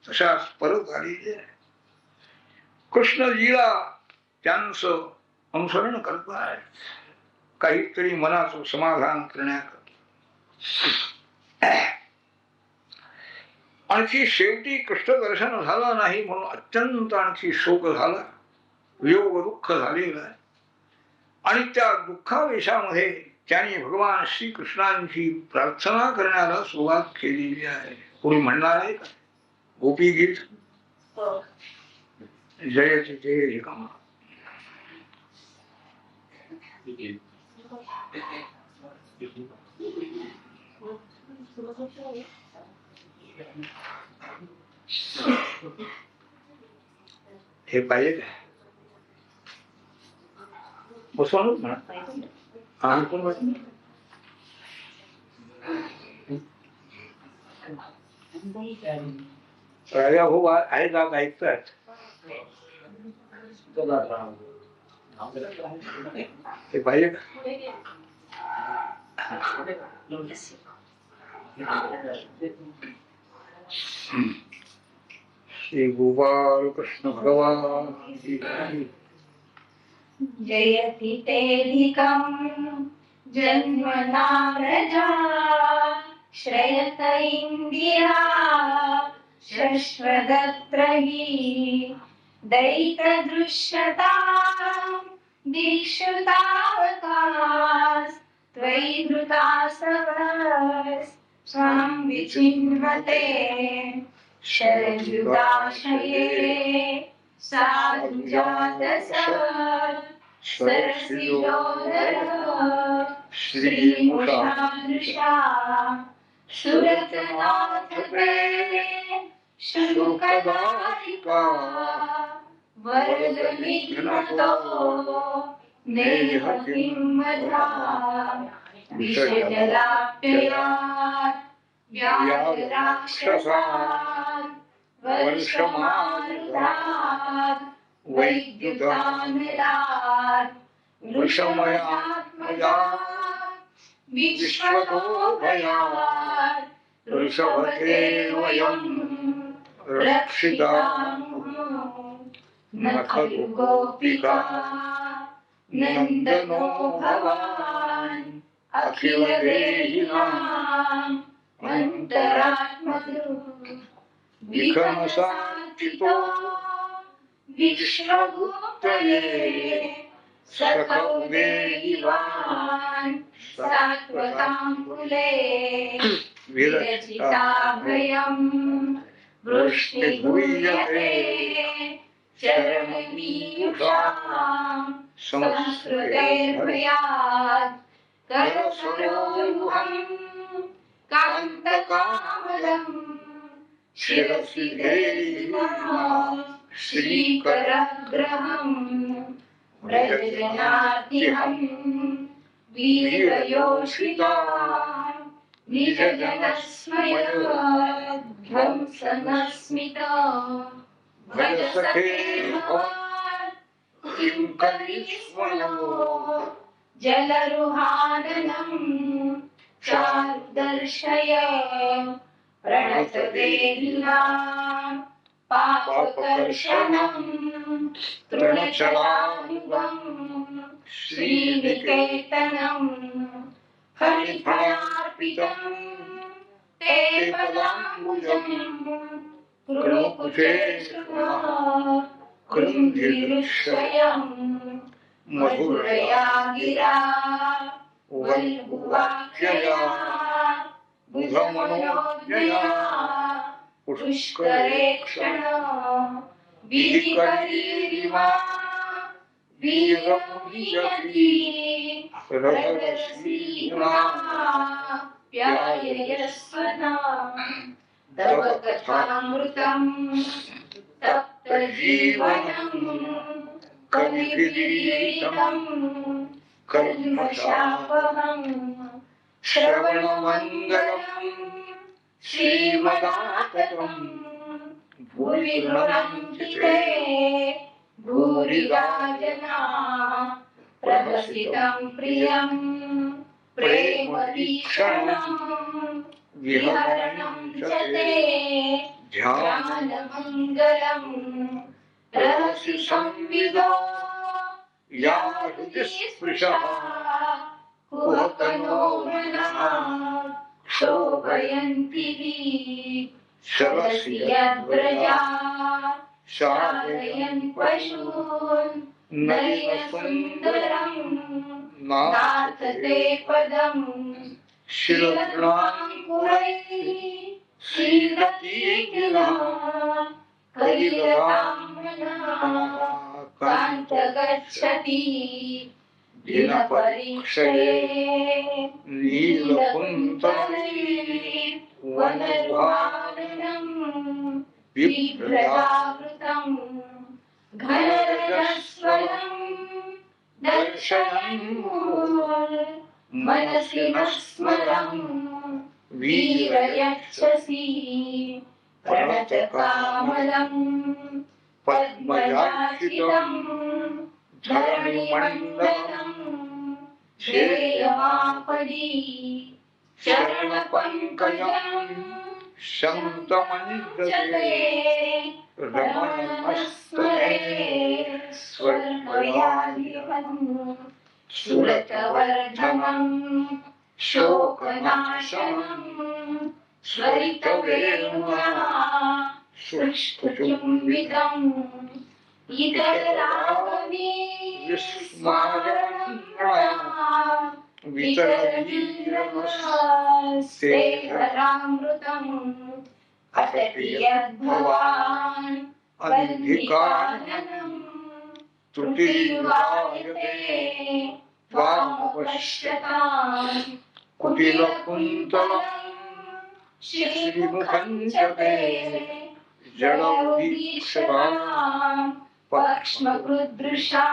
तशाच परत आलेले आहे. कृष्ण लीला त्यांचं अनुसरण करत आहे, काहीतरी मनाचं समाधान करण्याकरता. आणखी शेवटी कृष्ण दर्शन झाला नाही म्हणून अत्यंत आणखी शोक झाला, वियोग दुःख झालेलं आहे. आणि त्या दुःखावेशामध्ये त्यांनी भगवान श्रीकृष्णांची प्रार्थना करण्याला सुरुवात केलेली आहे. कोणी म्हणणार आहे का गोपी गीत? जयति जय रिकामा. हे पाहिजे काय बसवूनच म्हणा. कोण वाटत राजा भाऊ आहे जात ऐकतात. हे पाहिजे का? श्री गोपाल कृष्ण भगवान जयति तेऽधिकं जन्मनाव्रजा श्रयत इन्दिरा शश्वदत्र हि दयितदृश्यता दीक्षुतावकाश त्वयि धृतासवस् स्वां विचिन्वते शरयुगाशये साधुजातः सरसिजोदरः श्रीमुषादृशा सुरतनाथते शुकदारिका वरदनिघ्नतो नेहकिंवधा विषजलाप्ययात् व्याघ्राक्षसात् वर्षमार्धात् वैद्युतानलात् वृषमयात्मजात् विश्वतोभयात् ऋषभते वयं रक्षितामः न खलु गोपिका नन्दनो भवान् अखिलदेहिनाम् अन्तरात्मधु विघ्नसाक्षितो विश्वगुप्तये सखौ देवान् सात्वताम्बुले विरचिताभयं वृष्टिगुह्यते चरणमीयुषां संस्कृतेर्भयात् करसरोरुहं कान्तकामलम् शिरसि देहिनः श्रीकरग्रहम् व्रजजनार्तिहं वीरयोषितान् निजजनस्मयध्वंसनस्मिता भज सखे भवान् किं करिष्मयो जलरुहाननम् चारुदर्शय प्रणतदेहिनां पापकर्षणम् तृणचलायुगम् श्रीनिकेतनम् हरिफलार्पितम् ते पदाम्बुजम् कृणुकुचे कृन्धिरुक्षयम् मधुरया गिरा वल्गुवाक्यया बुधमनोज्ञया पुष्करे क्षण विधिकरीरिमा वीरमुनियति हृदयश्रीमा प्याययस्वना तव कथामृतम् तप्तजीवनम् कविभिरीडितं कल्मषापहं श्रवणमङ्गलं श्रीमदाततं भुवि गृह्णन्ति ते भूरिदा जना प्रहसितं प्रियं प्रेमवीक्षणं विहरणं च ते ध्यानमङ्गलं रहसि संविदो या हृदि स्पृशः कुहकनो मनः शोभयन्ति शरसि यद्व्रजा शारयन् पशून् नलिनसुन्दरं नाथते पदं शिरतृणाङ्कुरैः सीदति गिरा कान्त गच्छति दिनपरीक्षये नीलकुन्तले वनद्वारणं बिभ्रदावृतं घनरजस्वलं दर्शयन् मनसि न स्मरं वीरयच्छसि प्रणतकामलं पद्मजाक्षितं धरणिमण्डलं श्रेयमापदि चरणपङ्कजं शन्तमञ्जते रमणमस्तुते स्वर्गयाधिपं सुरतवर्धनं शोकनाशनं स्वरितवेणुना सुष्ठुचुम्बितम् इतरावने विस्मारणं वितरवीरमस्तेहरामृतम् अटति यद्भवान् अन्धिकाननं त्रुटिर्वायते त्वामपश्यताम् कुटिलकुन्तलं श्रीमुखं च ते जडवीक्षतां पक्ष्मकृदृशां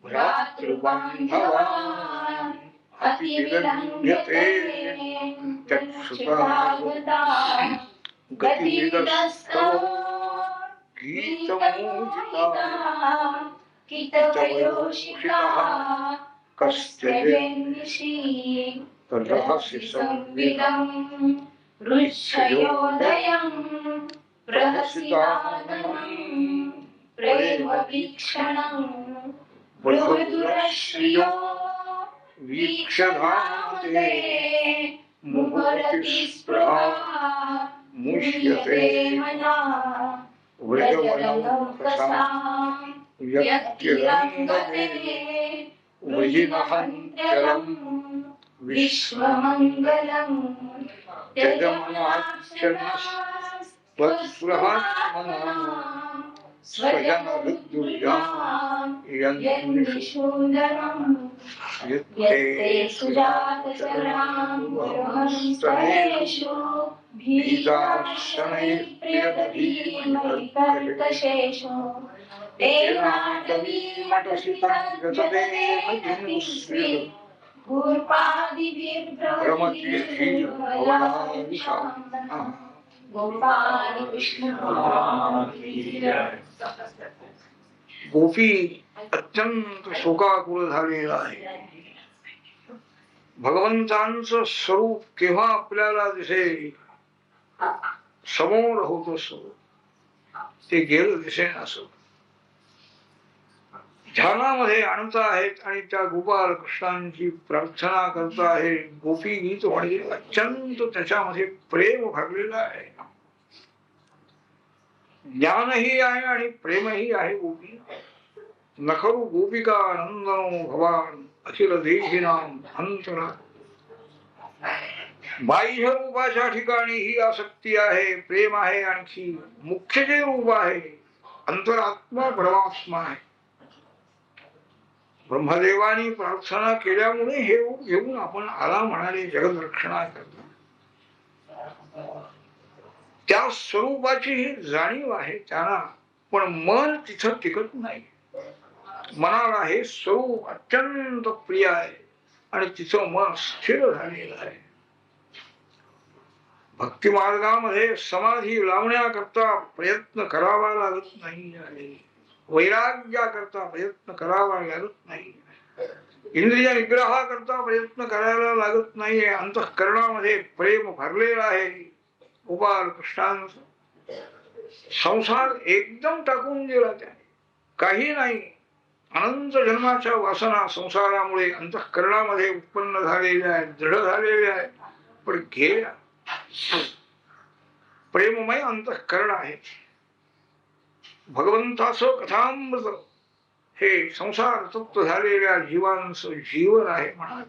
भ्रातृबान्धवान् अतिविलम्ब्यते चक्षुषावता गतिविदस्तव गीतमोहिता कितवयोषितः कश्चिन्निशि तदहसि संविदं रुच्छयोदयं प्रहसिताननं प्रेमवीक्षणं बृहदुरश्रियो वीक्षधाते मुहुरति स्पृहा मुह्यते मना व्रजवनौकसां व्यक्तिरङ्गते वृजिनहन्त्यलं विश्वमङ्गलं त्यजमनाक्षणस्त्वत्स्पृहात्मना स्वजनहृद्दुर्गां यन्निशूदनं यत्ते सुजातचरां ब्रह्मस्थलेषु भीताशनैः प्रियदधीमहि कर्कशेषु तेनाटवीमटसितगतदेव जिनुस्वित् गोपी अत्यंत शोकाकुल झालेला आहे. भगवंतांचं स्वरूप केव्हा आपल्याला दिसेल समोर होत असो ते गेलं दिसेन असो ध्यानामध्ये आणत आहेत आणि त्या गोपाल कृष्णांची प्रार्थना करत आहे. गोपी गीत म्हणजे अत्यंत त्याच्यामध्ये प्रेम भरलेलं आहे. ज्ञानही आहे आणि प्रेमही आहे. गोपी नखरू गोपिका नंदनो भवान अखिल देहिनाम अंतरा. बाह्य रूपाच्या ठिकाणी ही आसक्ती आहे, प्रेम आहे. आणखी मुख्य जे रूप आहे अंतरात्मा परमात्मा आहे. ब्रह्मदेवानी प्रार्थना केल्यामुळे हे रूप घेऊन आपण आला म्हणाले जगद रक्षणा करता. त्या स्वरूपाची ही जाणीव आहे त्यांना, पण मन तिथं टिकत नाही. मनाला हे स्वरूप अत्यंत प्रिय आहे आणि तिचं मन स्थिर झालेलं आहे. भक्ती मार्गामध्ये समाधी लावण्याकरता प्रयत्न करावा लागत नाही आहे, वैराग्याकरता प्रयत्न करावा लागत नाही, इंद्रिय निग्रहाकरता प्रयत्न करायला लागत नाहीये. अंतःकरणामध्ये प्रेम भरलेला आहे. गोपाल कृष्णांचा संसार एकदम टाकून दिला त्याने, काही नाही. अनंत जन्माच्या वासना संसारामुळे अंतःकरणामध्ये उत्पन्न झालेल्या आहेत, दृढ झालेल्या आहेत, पण गेल्या. प्रेममय अंतःकरण आहे. भगवंताचं कथामृत हे संसार तप्त झालेल्या जीवांचं जीवन आहे म्हणा.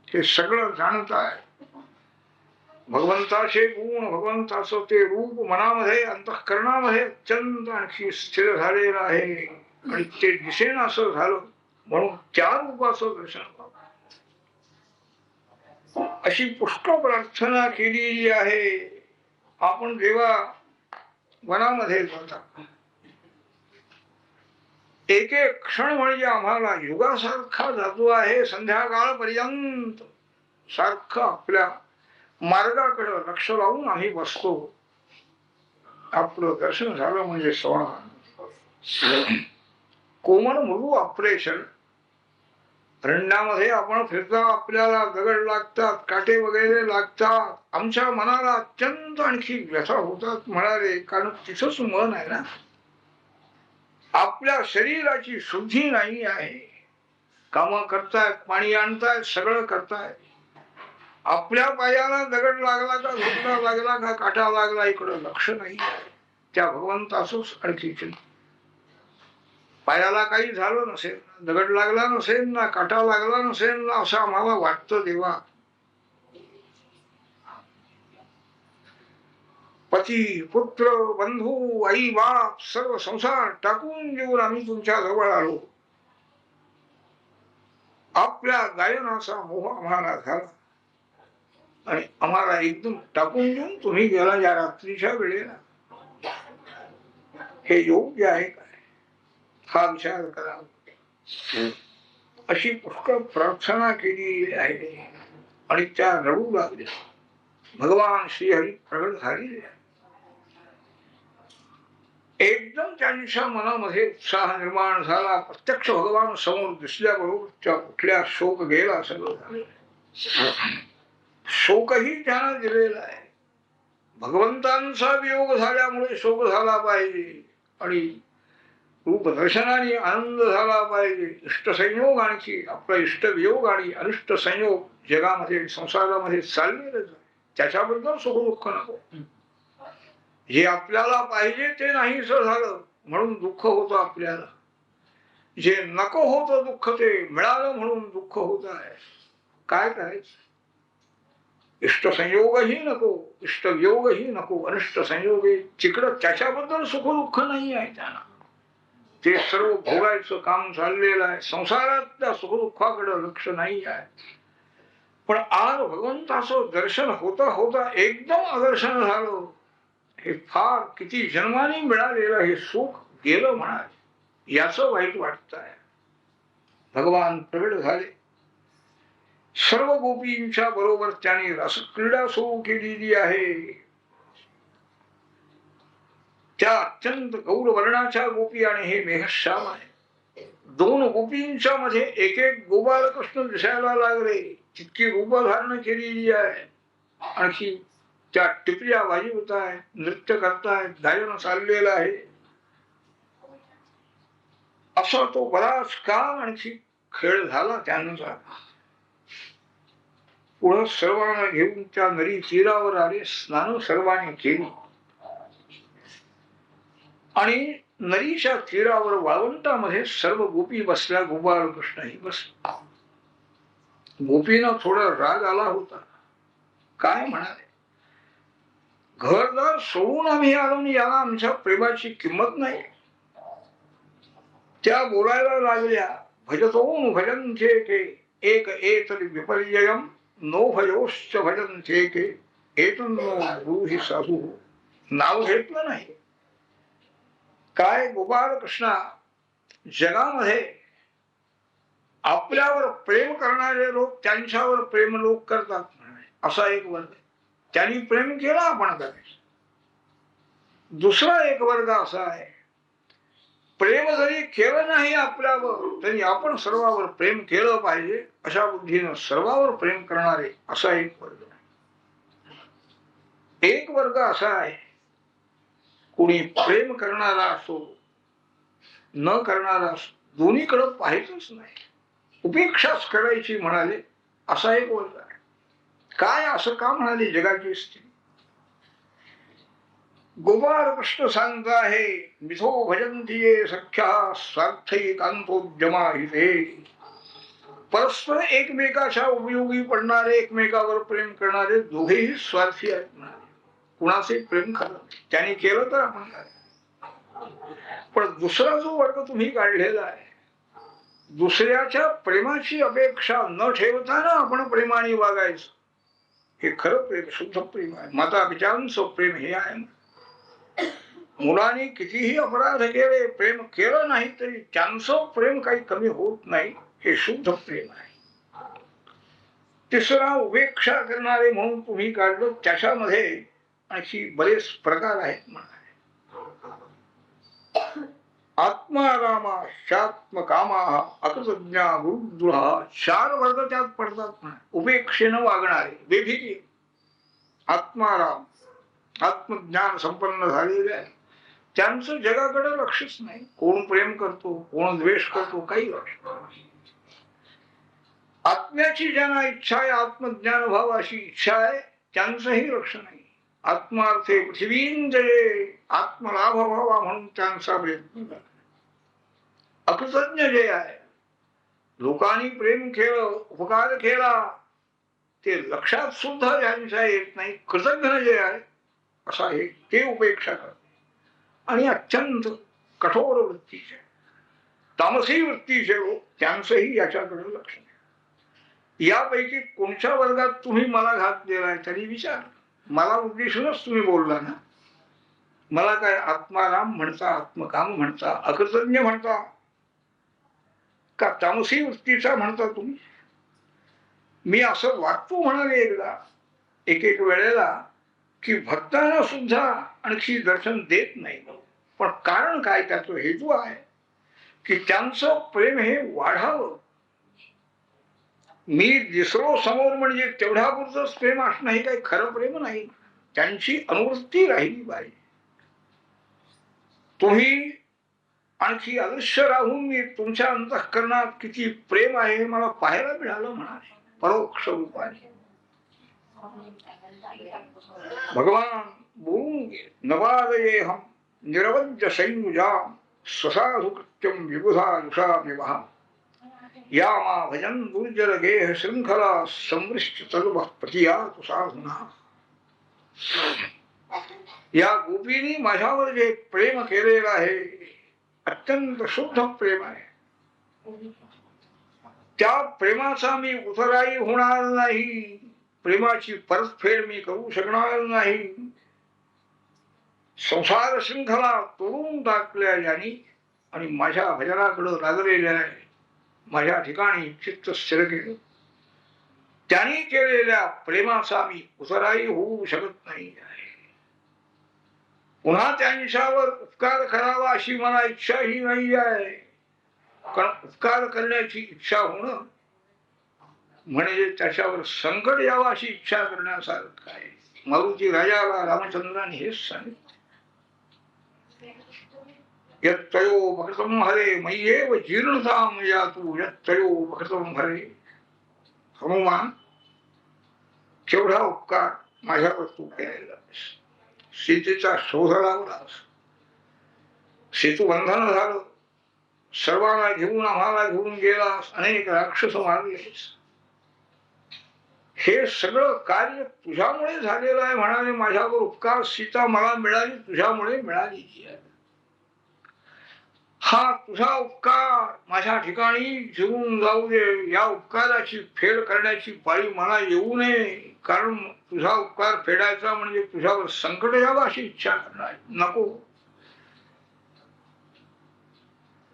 हे सगळं जाणत आहे. भगवंताचे गुण, भगवंताचं ते रूप मनामध्ये अंतःकरणामध्ये अत्यंत आणखी स्थिर झालेलं आहे आणि ते दिसेन असं झालं म्हणून त्या रूपाचं दर्शन व्हावं अशी पुष्कळ प्रार्थना केलेली आहे. आपण जेव्हा वनामध्ये जाता एक एक क्षण म्हणजे आम्हाला युगासारखा जातो आहे. संध्याकाळपर्यंत सारखं आपल्या मार्गाकडे लक्ष लावून आम्ही बसतो. आपलं दर्शन झालं म्हणजे समाधान. कोमल मृदू ऑपरेशन रण्यामध्ये आपण फिरता, आपल्याला दगड लागतात, काटे वगैरे लागतात, आमच्या मनाला अत्यंत आणखी व्यथा होतात म्हणाले, कारण तिथंच मन आहे ना. आपल्या शरीराची शुद्धी नाही आहे. काम करतायत, पाणी आणतायत, सगळं करतायत. आपल्या पायाला दगड लागला का, घुटला लागला का, काटा लागला, इकडं लक्ष नाही आहे. त्या भगवंताचंच आणखी चिंता. पायाला काही झालं नसेल, दगड लागला नसेल ना, काटा लागला नसेल ना, असं आम्हाला वाटतं. देवा, पती, पुत्र, बंधू, आई, बाप सर्व संसार टाकून देऊन आम्ही तुमच्या जवळ आलो. आपल्या गायनाचा मोह आम्हाला झाला आणि आम्हाला एकदम टाकून देऊन तुम्ही गेला या रात्रीच्या वेळेला. हे योग्य आहे काय? हा विचार करा. अशी पुष्कळ प्रार्थना केली आहे आणि त्या रडू लागल्या. भगवान श्रीहरी प्रगट झालेले. एकदम त्यांच्या मनामध्ये उत्साह निर्माण झाला. प्रत्यक्ष भगवान समोर दिसल्याबरोबर त्या कुठल्या शोक गेला, सगळं झालं. शोकही त्यांना दिलेला आहे. भगवंतांचा वियोग झाल्यामुळे शोक झाला पाहिजे आणि रूपदर्शनाने आनंद झाला पाहिजे. इष्टसंयोग आणखी आपला इष्टवियोग आणि अनिष्ट संयोग जगामध्ये संसारामध्ये चाललेलंच आहे. त्याच्याबद्दल सुख दुःख नको. जे आपल्याला पाहिजे ते नाहीच झालं म्हणून दुःख होतं आपल्याला. जे नको होतं दुःख ते मिळालं म्हणून दुःख होत आहे. काय करायचं? इष्टसंयोगही नको, इष्टवियोगही नको, अनिष्ट संयोग तिकडं त्याच्याबद्दल सुख दुःख नाही आहे त्यांना. ते सर्व भोगायचं काम चाललेलं आहे. संसारात त्या सुखदुःखाकडे लक्ष नाही आहे. पण आज भगवंताचं दर्शन होता होता एकदम आदर्शन झालं. हे फार किती जन्माने मिळालेलं हे सुख गेलं म्हणाले, याचं वाईट वाटत आहे. भगवान प्रगट झाले. सर्व गोपींच्या बरोबर त्यांनी रसक्रीडा सुरू केलेली आहे. त्या अत्यंत गौरवर्णाच्या गोपी आणि हे मेघश्याम आहे. दोन गोपींच्या मध्ये एक एक गोपालकृष्ण दिसायला लागले. तितकी रूप धारण केलेली आहे. आणखी त्या टिपऱ्या वाजवत आहेत, नृत्य करतायत, गायन चाललेलं आहे. असा तो बराच काळ आणखी खेळ झाला त्यांचा. पुढं सर्वांना घेऊन त्या नदी तीरावर आले. स्नान सर्वांनी केली आणि नदीच्या तीरावर वाळवंटामध्ये सर्व गोपी बसल्या. गोपाल कृष्णही बसला. गोपींना थोडा राग आला होता. काय म्हणाले, घरदार सोडून आम्ही आलो आणि याला आमच्या प्रेमाची किंमत नाही. त्या बोलायला लागल्या, भजतो भजनचे के एक एतरी विपर्ययम नो भयोश्च भजनचे के एतन्नो ब्रूहि साधू. नाव घेतलं नाही. काय गोपाळ कृष्णा, जगामध्ये आपल्यावर प्रेम करणारे लोक त्यांच्यावर प्रेम लोक करतात असा एक वर्ग. त्यांनी प्रेम केलं आपण करायचं. दुसरा एक वर्ग असा आहे, प्रेम जरी केलं नाही आपल्यावर तरी आपण सर्वावर प्रेम केलं पाहिजे अशा बुद्धीनं सर्वावर प्रेम करणारे असा एक वर्ग. एक वर्ग असा आहे, कोणी प्रेम करणारा असो न करणारा असो, दोन्हीकडे पाहायचंच नाही, उपेक्षाच करायची म्हणाले असा एक वर्ग आहे. काय असं का म्हणाले जगाची स्थिती? गोपाळ कृष्ण सांगत आहे, मिथो भजन्ति ये सख्या स्वार्थैकांतोद्यमाहिते. परस्पर एकमेकाच्या उपयोगी पडणारे, एकमेकावर प्रेम करणारे दोघेही स्वार्थी आहेत म्हणाले. कुणाचे प्रेम करत त्यांनी केलं तर आपण काय. पण दुसरा जो वर्ग तुम्ही काढलेला आहे, दुसऱ्याच्या प्रेमाची अपेक्षा न ठेवताना आपण प्रेमाने वागायचं, हे खरं प्रेम, शुद्ध प्रेम आहे. माता पित्यांचं प्रेम हे आहे. मुलांनी कितीही अपराध केले, प्रेम केलं नाही तरी त्यांचं प्रेम काही कमी होत नाही, हे शुद्ध प्रेम आहे. तिसरा उपेक्षा करणारे म्हणून तुम्ही काढलं, त्याच्यामध्ये आणखी बरेच प्रकार आहेत म्हणाले. आत्मारामा शात्मकामा अकृतज्ञा गुरुद्रोहा, 4 वर्ग त्यात पडतात. उपेक्षेनं वागणारे, बेभीती. आत्माराम, आत्मज्ञान संपन्न झालेले आहे, त्यांचं जगाकडे लक्षच नाही. कोण प्रेम करतो, कोण द्वेष करतो, काही लक्ष नाही. आत्म्याची ज्यांना इच्छा आहे, आत्मज्ञान व्हावाशी इच्छा आहे, त्यांचंही लक्ष नाही. आत्मार्थे पृथ्वींजये, आत्मलाभ व्हावा म्हणून त्यांचा प्रयत्न झाला. अकृतज्ञ जे आहे, लोकांनी प्रेम केलं, उपकार केला, ते लक्षात सुद्धा ज्यांच्या येत नाही, कृतज्ञ जे आहे असा आहे, ते उपेक्षा करते. आणि अत्यंत कठोर वृत्तीचे, तामसी वृत्तीचे लोक, त्यांचंही याच्याकडे लक्ष नाही. यापैकी कोणत्या वर्गात तुम्ही मला घात दिलाय तरी विचार. मला उद्देशूनच तुम्ही बोलला ना. मला काय आत्माराम म्हणता, आत्मकाम म्हणता, अकृतज्ञ म्हणता का तामसी वृत्तीचा म्हणता तुम्ही? मी असं वागतो म्हणाले एकदा, एक वेळेला, की भक्तांना सुद्धा आणखी दर्शन देत नाही. पण कारण काय, त्याचा हेतू आहे की त्यांचं प्रेम हे वाढावं. मी दिसलो समोर म्हणजे तेवढ्यापुरतंच प्रेम असणं हे काही खरं प्रेम नाही. त्यांची अनुवृत्ती राहिली पाहिजे. तुम्ही आणखी अदृश्य राहून मी तुमच्या अंतःकरणात किती प्रेम आहे हे मला पाहायला मिळालं म्हणाले, परोक्ष रूपाने. भगवान बोलून गेले, नवादयेहम निरवज्य संयुजाम स्वसाधु कृत्यम विबुधा युषामिवहा यामा भजन दुर्जर गेह शृंखला संवृष्ट तलुभ प्रतियातु साधुना. या गोपींनी माझ्यावर जे प्रेम केलेलं आहे, अत्यंत शुद्ध प्रेम आहे. त्या प्रेमाचा मी उतराई होणार नाही, प्रेमाची परतफेड मी करू शकणार नाही. संसार शृंखला तोडून टाकल्या यांनी आणि माझ्या भजनाकडे लागलेल्या, माझ्या ठिकाणी चित्त स्थिर केलं, त्यांनी केलेल्या प्रेमाचा मी उतराई होऊ शकत नाही. पुन्हा त्यांच्यावर उपकार करावा अशी मला इच्छाही नाही आहे. कारण उपकार करण्याची इच्छा होणं म्हणजे त्याच्यावर संकट यावं अशी इच्छा करण्यासारखं आहे. मारुती राजाला रामचंद्राने हेच सांगितलं, यत्तयोपकृतं हरे मय्येव जीर्णतां यातु यत्तयोपकृतं हरे. हनुमान, केवढा उपकार माझ्यावर तू केलेला. सीतेचा शोध लावलास, सेतुबंधन झालं, सर्वांना घेऊन आम्हाला घेऊन गेलास, अनेक राक्षस मारलेस. हे सगळं कार्य तुझ्यामुळे झालेलं आहे म्हणाले. माझ्यावर उपकार, सीता मला मिळाली तुझ्यामुळे मिळाली. हा तुझा उपकार माझ्या ठिकाणी जिरून जाऊ दे. या उपकाराची फेड करण्याची पाळी मला येऊ नये, कारण तुझा उपकार फेडायचा म्हणजे तुझ्यावर संकट यावं अशी इच्छा करणार नको.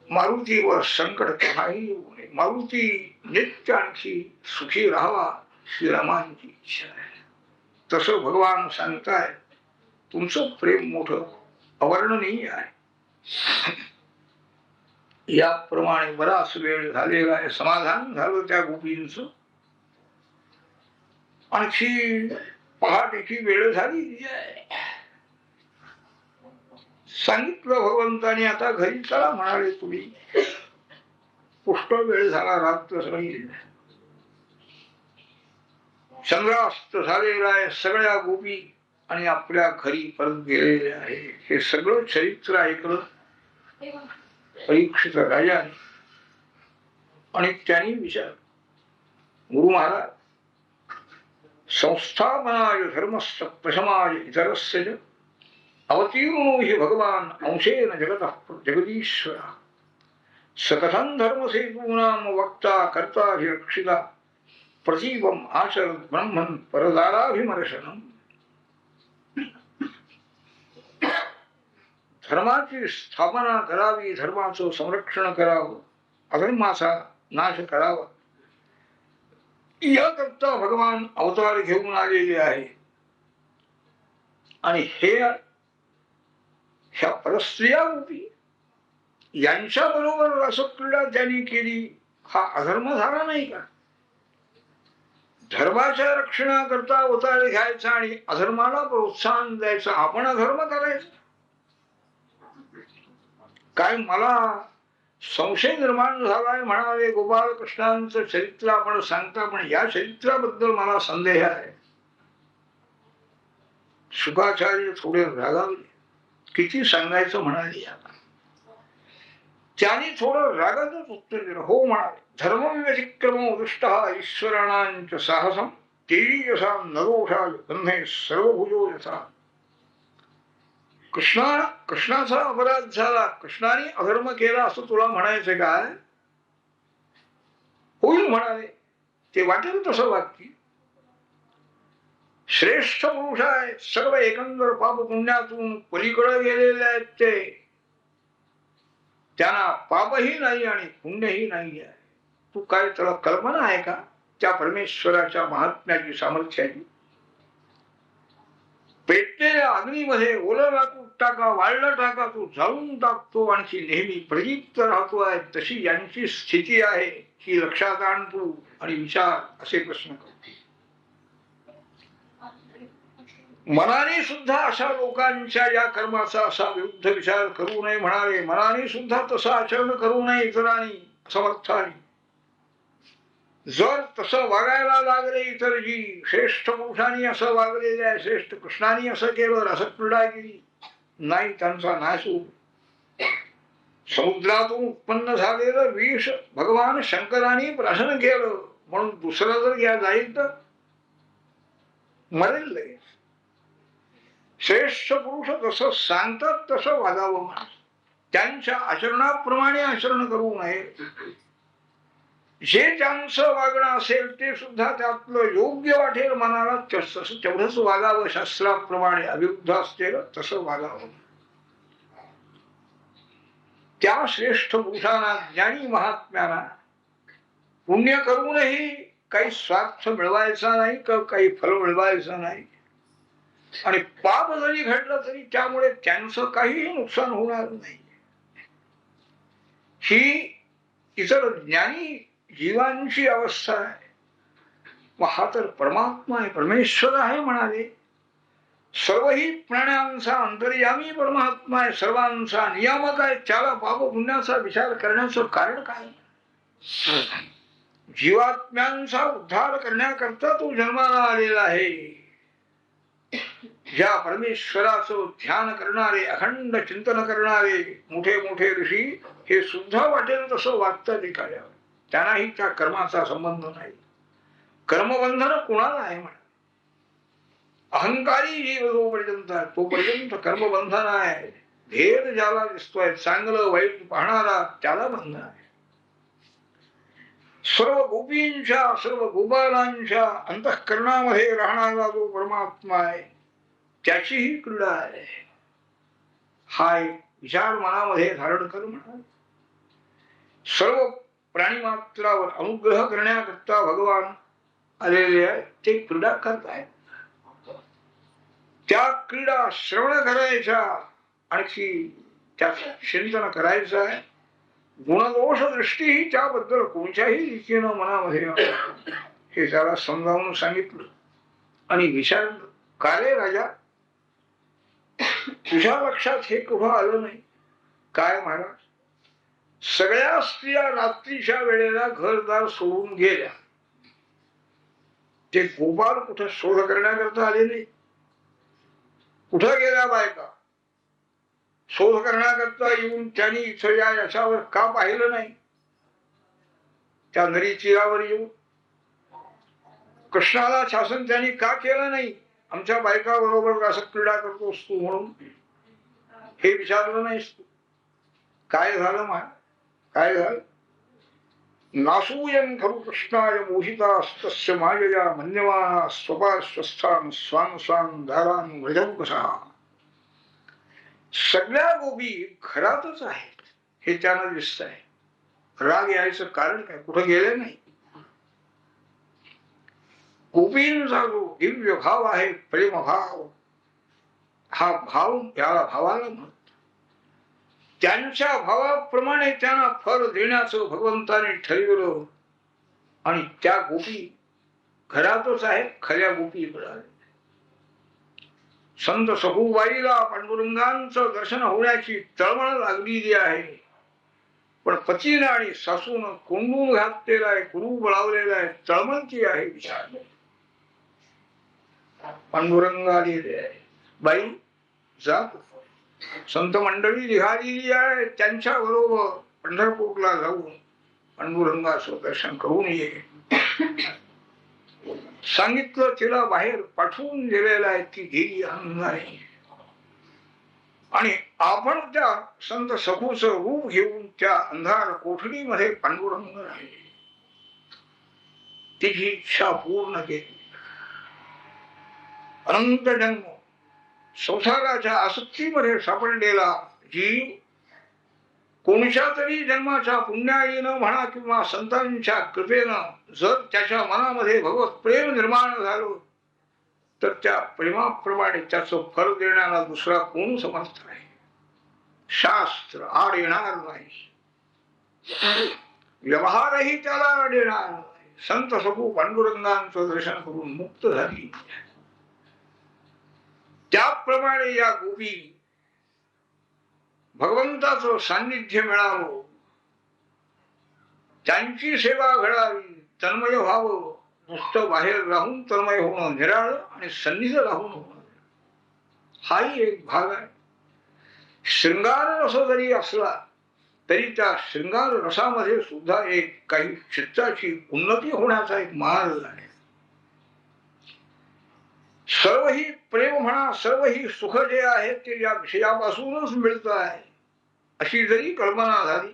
मारुतीवर संकट केव्हाही येऊ नये. मारुती नित्य आणखी सुखी राहावा श्रीरामांची इच्छा आहे. तसं भगवान सांगताय. तुमचं प्रेम मोठं अवर्णनीय आहे. याप्रमाणे बराच वेळ झालेला आहे. समाधान झालं त्या गोपींचं. आणखी पहाटेची वेळ झाली आहे. सांगितलं भगवंतानी आता घरी चला म्हणाले तुम्ही. पुष्कळ वेळ झाला, रात्र सगळी चंद्रास्त झालेला आहे. सगळ्या गोपी आणि आपल्या घरी परत गेलेले आहे. हे सगळं चरित्र ऐकलं परीक्षित राजाने आणि त्यांनी विचार गुरु महाराज संस्थापनाय धर्मस्य प्रशमाय इतरस्य अवतीर्णो हि भगवान अंशेन जगतः जगदीश्वरः सकथं धर्मसेतूनां वक्ता कर्ता हि रक्षिता प्रतीवम् आचरत् ब्रह्मन् परदाराभिमर्शनम्. धर्माची स्थापना करावी, धर्माचं संरक्षण करावं, अधर्माचा नाश करावा याकरता भगवान अवतार घेऊन आलेले आहे. आणि ह्या परस्त्रिया गोपी यांच्या बरोबर रसक्रीडा त्यांनी केली. हा अधर्म झाला नाही का? धर्माच्या रक्षणाकरता अवतार घ्यायचा आणि अधर्माला प्रोत्साहन द्यायचं, आपण अधर्म करायचं काय? मला संशय निर्माण झालाय म्हणाले. गोपाळ कृष्णांचं चरित्र आपण सांगता, पण या चरित्राबद्दल मला संदेह आहे. शुकाचार्य थोडे रागावले. किती सांगायचं म्हणाले. त्यांनी थोडं रागातच उत्तर दिलं. हो म्हणाले. धर्म व्यतिक्रम दृष्ट ईश्वराणांच साहसम तेजसा नरोषा गंधे सर्वभुजो यथा. कृष्णाचा अपराध झाला, कृष्णाने अधर्म केला असं तुला म्हणायचं काय? होईल म्हणाले. ते वाटेल तसं वाक्य. श्रेष्ठ पुरुष आहे, सर्व एकंदर पाप पुण्यातून पलीकडे गेलेले आहेत. ते त्यांना पापही नाही आणि पुण्यही नाही आहे. तू काय, तुला कल्पना आहे का त्या परमेश्वराच्या महात्म्याची, सामर्थ्याची? पेटलेल्या अग्नीमध्ये ओलं लाकूड टाका, वाळलं टाका, तो जाळून टाकतो, आणखी नेहमी प्रदीप्त राहतो आहे. तशी यांची स्थिती आहे. ही लक्षात आण तू आणि विचार. असे प्रश्न करतो. मनाने सुद्धा अशा लोकांच्या या कर्माचा असा विरुद्ध विचार करू नये म्हणाले. मनाने सुद्धा तसं आचरण करू नये इतरांनी, समर्थाने. जर तसं वागायला लागले इतर जी, श्रेष्ठ पुरुषांनी असं वागलेले आहे, श्रेष्ठ कृष्णाने असं केलं, रसक्रीडा केली, नाही त्यांचा नाश होऊ. समुद्रातून उत्पन्न झालेलं विष भगवान शंकरांनी प्राशन केलं, म्हणून दुसरं जर घ्या जाईल तर मरेल लगेच. श्रेष्ठ पुरुष जसं सांगतात तसं वागावं. त्यांच्या आचरणाप्रमाणे आचरण करू नये. जे त्यांचं वागणं असेल ते सुद्धा त्यातलं योग्य वाटेल मनाला, तेवढंच वागावं. शास्त्राप्रमाणे अविरुद्ध असलेलं तसं वागावं. त्या श्रेष्ठ पुरुषांना, ज्ञानी महात्म्याला पुण्य करूनही काही स्वार्थ मिळवायचा नाही, काही फल मिळवायचं नाही. आणि पाप जरी घडलं तरी त्यामुळे त्यांचं काहीही नुकसान होणार नाही. ही इतर ज्ञानी जीवांची अवस्था आहे. मग हा तर परमात्मा आहे, परमेश्वर आहे म्हणाले. सर्वही प्राण्यांचा अंतर्यामी परमात्मा आहे, सर्वांचा नियामक आहे. त्याला पाप पुण्याचा विचार करण्याचं कारण काय? जीवात्म्यांचा उद्धार करण्याकरता तो जन्माला आलेला आहे. ज्या परमेश्वराचं ध्यान करणारे, अखंड चिंतन करणारे मोठे मोठे ऋषी हे सुद्धा वाटेल तसं वागतात एखाद्यावर. त्यांनाही त्या कर्माचा संबंध नाही. कर्मबंधन कुणाला आहे म्हणा? अहंकारी जीव जोपर्यंत तोपर्यंत कर्मबंधन आहे. भेद ज्याला दिसतोय, चांगलं वाईट पाहणारा त्याला बंधन आहे. सर्व गोपींच्या सर्व गोपालांच्या अंतःकरणामध्ये राहणारा जो परमात्मा आहे त्याची ही क्रीडा आहे. हा एक विचार मनामध्ये धारण कर म्हणा. सर्व प्राणीमात्रावर अनुग्रह करण्याकरता भगवान आलेले आहे, ते क्रीडा करतायत. त्या क्रीडा श्रवण करायच्या, आणखी त्याचं चिंतन करायचं आहे. गुणदोष दृष्टी ही त्याबद्दल कोणत्याही रीतीनं मनामध्ये हे त्याला समजावून सांगितलं आणि विचारलं, का रे राजा, तुझ्या लक्षात हे कुठं आलं नाही काय महाराज? सगळ्या स्त्रिया रात्रीच्या वेळेला घरदार सोडून गेल्या, ते गोपाल कुठं शोध करण्याकरता आले नाही. कुठं गेल्या बायका? शोध करण्याकरता येऊन त्यांनी इथं या याच्यावर का पाहिलं नाही? त्या नदी तीरावर येऊन कृष्णाला शासन त्यांनी का केलं नाही? आमच्या बायका बरोबर असं क्रीडा करतोस तू म्हणून हे विचारलं नाहीस तू? काय झालं मा? काय झालं? नासूयन खरु कृष्णाय मोहितास्तस्य मायया मन्यमाना स्वपार्श्वस्थान स्वान स्वान दारान व्रजं कसा. सगळ्या गोपी घरातच आहेत हे त्यांना दिसत आहे. राग यायचं कारण काय? कुठं गेले नाही. गोपींचा जो दिव्य भाव आहे, प्रेमभाव, हा भाव याला भावाला म्हणत. त्यांच्या भावाप्रमाणे त्यांना फळ देण्याचं भगवंताने ठरवलं आणि त्या गोपी घरातच आहेत. खऱ्या गोपी मिळाल्या. संत सखूबाईला पांडुरंगांचं दर्शन होण्याची तळमळ लागलेली आहे, पण पतीने आणि सासून कोंडून घातलेला आहे, कुरूप लावलेला आहे, तळमळती आहे. विचार पांडुरंग आलेले आहे. बाई जा, संत मंडळी निघालेली आहे, त्यांच्या बरोबर पंढरपूरला जाऊन पांडुरंगाचं दर्शन करून ये. सांगितलं, तिला बाहेर पाठवून दिलेलं आहे. ती गेली आनंदाने आणि आपण त्या संत सखूचं रूप घेऊन त्या अंधार कोठडीमध्ये पांडुरंग आहे. तिची इच्छा पूर्ण केली. अनंत जन्म संसाराच्या आसक्तीमध्ये सापडलेला जीव कोणत्या तरी जन्माच्या पुण्याईनं म्हणा किंवा संतांच्या कृपेनं जर त्याच्या मनामध्ये भगवत प्रेम निर्माण झालं तर त्या प्रेमाप्रमाणे त्याचं फल देण्याला दुसरा कोण समर्थ आहे? शास्त्र आड येणार नाही, व्यवहारही त्याला आड येणार नाही. संत सखू पांडुरंगांचं दर्शन करून मुक्त झाली. त्याप्रमाणे या गोपी भगवंताचं सान्निध्य मिळावं, त्यांची सेवा घडावी, तन्मय व्हावं. नुसतं बाहेर राहून तन्मय होणं निराळ आणि सन्निध राहून होणं हाही एक भाग आहे. शृंगार रस जरी असला तरी त्या शृंगार रसामध्ये सुद्धा एक काही चित्ताची उन्नती होण्याचा एक मार्ग आहे. सर्व ही प्रेम म्हणा, सर्व ही सुख जे आहे ते या विषयापासूनच मिळत आहे अशी जरी कल्पना झाली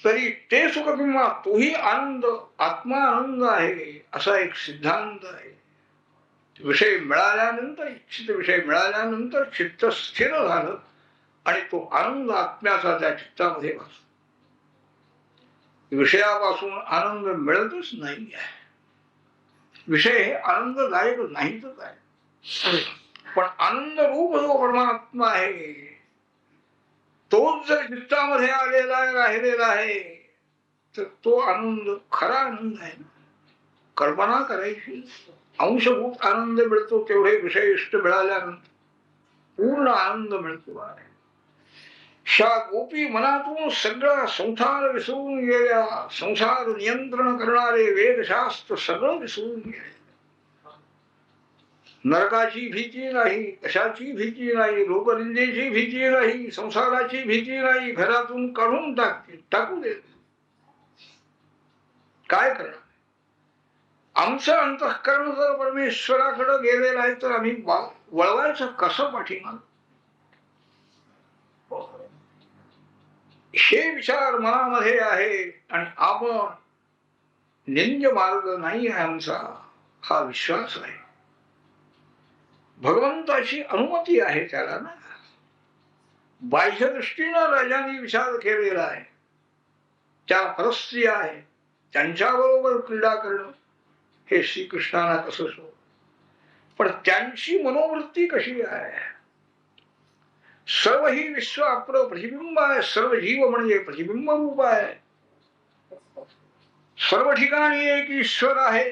तरी ते सुख किंवा तोही आनंद आत्मा आनंद आहे असा एक सिद्धांत आहे. विषय मिळाल्यानंतर, इच्छित विषय मिळाल्यानंतर चित्त स्थिर झालं आणि तो आनंद आत्म्याचा त्या चित्तामध्ये भासतो. विषयापासून आनंद मिळतच नाही आहे. विषय हे आनंददायक नाहीतच आहे, पण आनंद रूप जो परमात्मा आहे तोच जर चित्तामध्ये आलेला आहे, राहिलेला आहे, तर तो आनंद खरा आनंद आहे. कल्पना करायची. अंशभूत आनंद मिळतो तेवढे विषय इष्ट मिळाल्यानंतर पूर्ण आनंद मिळतो आहे. शा गोपी मनातून सगळा संसार विसरून गेल्या. संसार नियंत्रण करणारे वेदशास्त्र सगळं विसरून गेले. नरकाची भीती नाही, कशाची भीती नाही, लोकनिंदेची भीती नाही, संसाराची भीती नाही. घरातून काढून टाकू देत. काय करणार? आमचं अंतःकरण जर परमेश्वराकडे गेलेलं आहे तर आम्ही वळवायचं कसं पाठीमाग? हे विचार मनामध्ये आहे आणि आपण निंद्य मार्ग नाही आहे आमचा, हा विश्वास आहे. भगवंताची अनुमती आहे त्याला ना. बाह्य दृष्टीनं राजांनी विचार केलेला आहे, त्या परस्त्री आहे, त्यांच्याबरोबर क्रीडा करणं हे श्रीकृष्णाला कसं सो. पण त्यांची मनोवृत्ती कशी आहे? सर्व ही विश्व आपलं प्रतिबिंब आहे. सर्व जीव म्हणजे प्रतिबिंब रूप आहे. सर्व ठिकाणी एक ईश्वर आहे,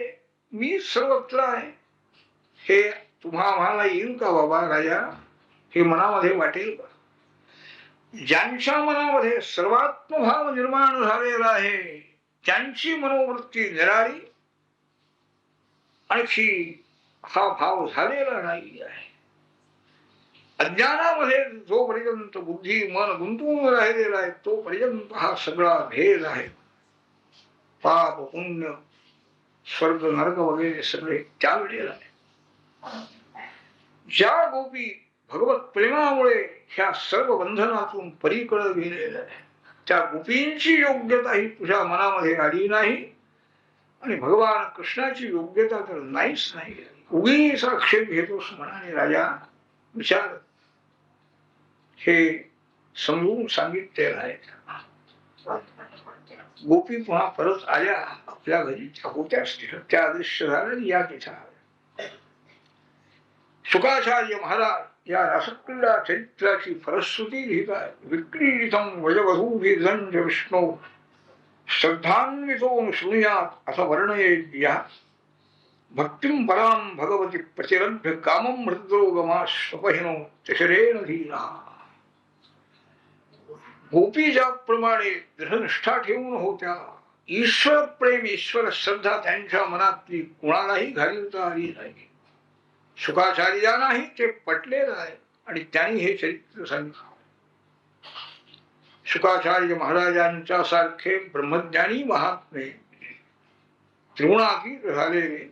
मी सर्वत्र आहे. हे तुम्हा आम्हाला येईल का बाबा राजा? हे मनामध्ये वाटेल का? ज्यांच्या मनामध्ये सर्वात्मभाव निर्माण झालेला आहे त्यांची मनोवृत्ती निराळी, आणखी हा भाव झालेला नाही आहे. अज्ञानामध्ये जोपर्यंत बुद्धी मन गुंतवून राहिलेला आहे तोपर्यंत हा सगळा भेद आहे. पाप पुण्य स्वर्ग नरक वगैरे सगळे त्यागलेलं आहे. ज्या गोपी भगवत प्रेमामुळे ह्या सर्व बंधनातून पलीकडे गेलेल्या आहे त्या गोपींची योग्यता ही तुझ्या मनामध्ये आली नाही आणि भगवान कृष्णाची योग्यता तर नाहीच नाही. उगीच आक्षेप घेतोस म्हणाने राजा. विचार हे समजून सांगितलेलं आहे. गोपी पुन्हा परत आल्या आपल्या घरी. त्या होत्याच तिथं, त्या अदृश्य झाल्या. या तिथं शुकाचार्य महाराज या रसक्रीडा चरित्राची फलश्रुती लिहित आहे. विक्रीडितम वजवधूभिर्दंड विष्णू श्रद्धान्वितो शृणुयात असं वर्णयेत या भक्तिं परां भगवती प्रचिरभ्य कामं हृद्रोगमाश्वपहिनो चशरेण धीरा. गोपी ज्याप्रमाणे दृढनिष्ठा ठेवून होत्या, ईश्वर प्रेम ईश्वर श्रद्धा त्यांच्या मनातली कुणालाही घालता आली नाही. शुकाचार्यांनाही ते पटलेलं आहे आणि त्यांनी हे चरित्र सांगितलं. शुकाचार्य महाराजांच्या सारखे ब्रह्मज्ञानी महात्मे त्रिगुणातीत झालेले,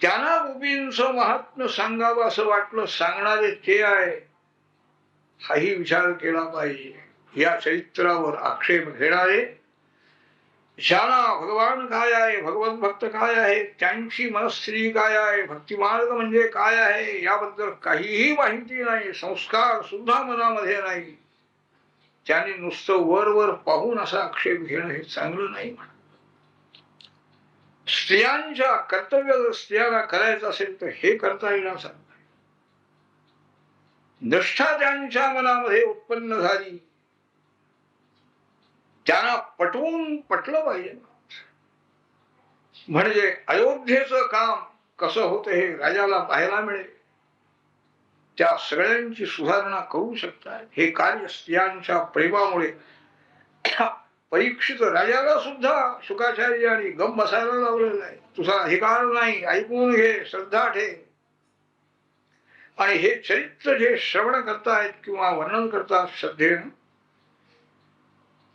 त्यांना गोपींचं महात्म्य सांगावं असं वाटलं. सांगणारे ते आहे हाही विचार केला पाहिजे. या चरित्रावर आक्षेप घेणारे, ज्यांना भगवान काय आहे, भगवत भक्त काय आहे, त्यांची मनस्थिती काय आहे, भक्तिमार्ग म्हणजे काय आहे याबद्दल काहीही माहिती नाही, संस्कार सुद्धा मनामध्ये नाही, त्यांनी नुसतं वर पाहून असा आक्षेप घेणं हे चांगलं नाही. स्त्रियांच्या कर्तव्य जर स्त्रियांना करायचं असेल तर हे करता येणार सांग. निष्ठा त्यांच्या मनामध्ये उत्पन्न झाली, त्यांना पटलं पाहिजे. म्हणजे अयोध्येचं काम कसं होतं हे राजाला पाहायला मिळेल. त्या सगळ्यांची सुधारणा करू शकतात. हे कार्य स्त्रियांच्या प्रेमामुळे परीक्षित राजाला सुद्धा शुकाचार्यांनी गम बसायला लावलेला आहे. तुझा अधिकार नाही, ऐकून घे, श्रद्धा ठेव. आणि हे चरित्र जे श्रवण करतायत किंवा वर्णन करतात श्रद्धेनं,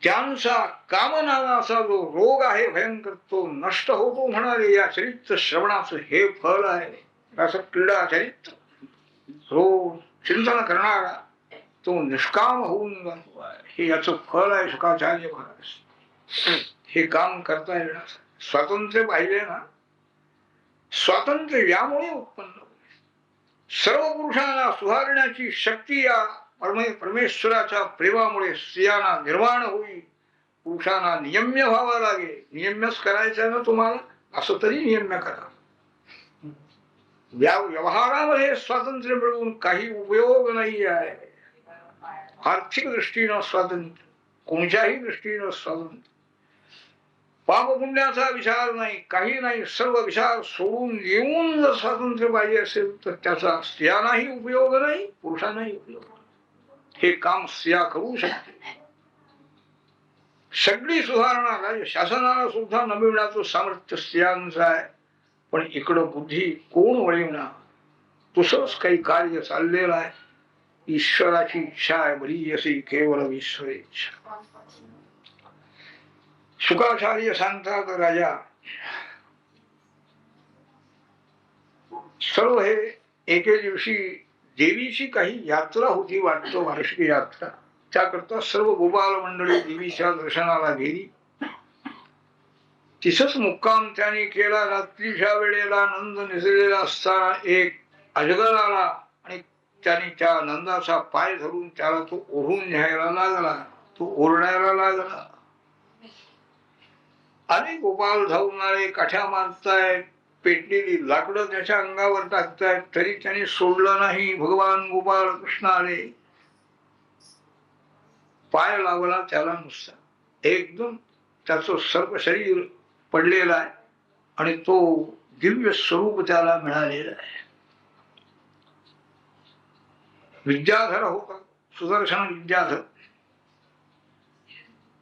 त्यांचा कामनाचा जो रोग आहे भयंकर तो नष्ट होतो म्हणाले. या चरित्र श्रवणाचं हे फल आहे. असं क्रीडा चरित्र रोज चिंतन करणारा तो निष्काम होऊन जातो आहे. हे याचं फल आहे. शुकाचार्य महाराज हे काम करता येणार. स्वातंत्र्य पाहिले ना, स्वातंत्र्य यामुळे उत्पन्न होईल. सर्व पुरुषांना सुधारण्याची शक्ती या परमेश्वराच्या प्रेमामुळे स्त्रियांना निर्माण होईल. पुरुषांना नियम्य व्हावा लागेल. नियम्यच करायचं ना तुम्हाला, असं तरी नियम्य करा. व्यवहारामध्ये स्वातंत्र्य मिळवून काही उपयोग नाही आहे. आर्थिक दृष्टीनं स्वातंत्र्य, कोणत्याही दृष्टीनं स्वातंत्र्य, पापपुण्याचा विचार नाही, काही नाही. सर्व विचार सोडून येऊन जर स्वातंत्र्य पाहिजे असेल तर त्याचा स्त्रियांनाही उपयोग नाही, पुरुषांनाही उपयोग नाही. हे काम स्त्रिया करू शकते. सगळी सुधारणा शासनाला सुद्धा न मिळण्याचं सामर्थ्य स्त्रियांचं आहे. पण इकडं बुद्धी कोण वळवणार? तसंच काही कार्य चाललेलं आहे. ईश्वराची इच्छा आहे बरी अशी, केवळ ईश्वर इच्छा. शुकाचार्य सांगतात राजा, सर्व हे एके दिवशी देवीची काही यात्रा होती वाटतं, वार्षिक यात्रा. त्याकरता सर्व गोपाल मंडळी देवीच्या दर्शनाला गेली. तिथंच मुक्काम त्याने केला. रात्रीच्या वेळेला नंद निसरलेला असताना एक अजगर आला आणि त्याने त्या नंदाचा पाय धरून त्याला तो ओढून न्यायला लागला. तो ओरडायला लागला. अनेक गोपाल धावून आले, काठ्या मारतायत, पेटलेली लाकडं त्याच्या अंगावर टाकतायत, तरी त्याने सोडलं नाही. भगवान गोपाल कृष्ण आले, पाय लावला त्याला नुसता. एकदम त्याचं सर्व शरीर पडलेलं आहे आणि तो दिव्य स्वरूप त्याला मिळालेलं आहे. विद्याधर होता, सुदर्शन विद्याधर.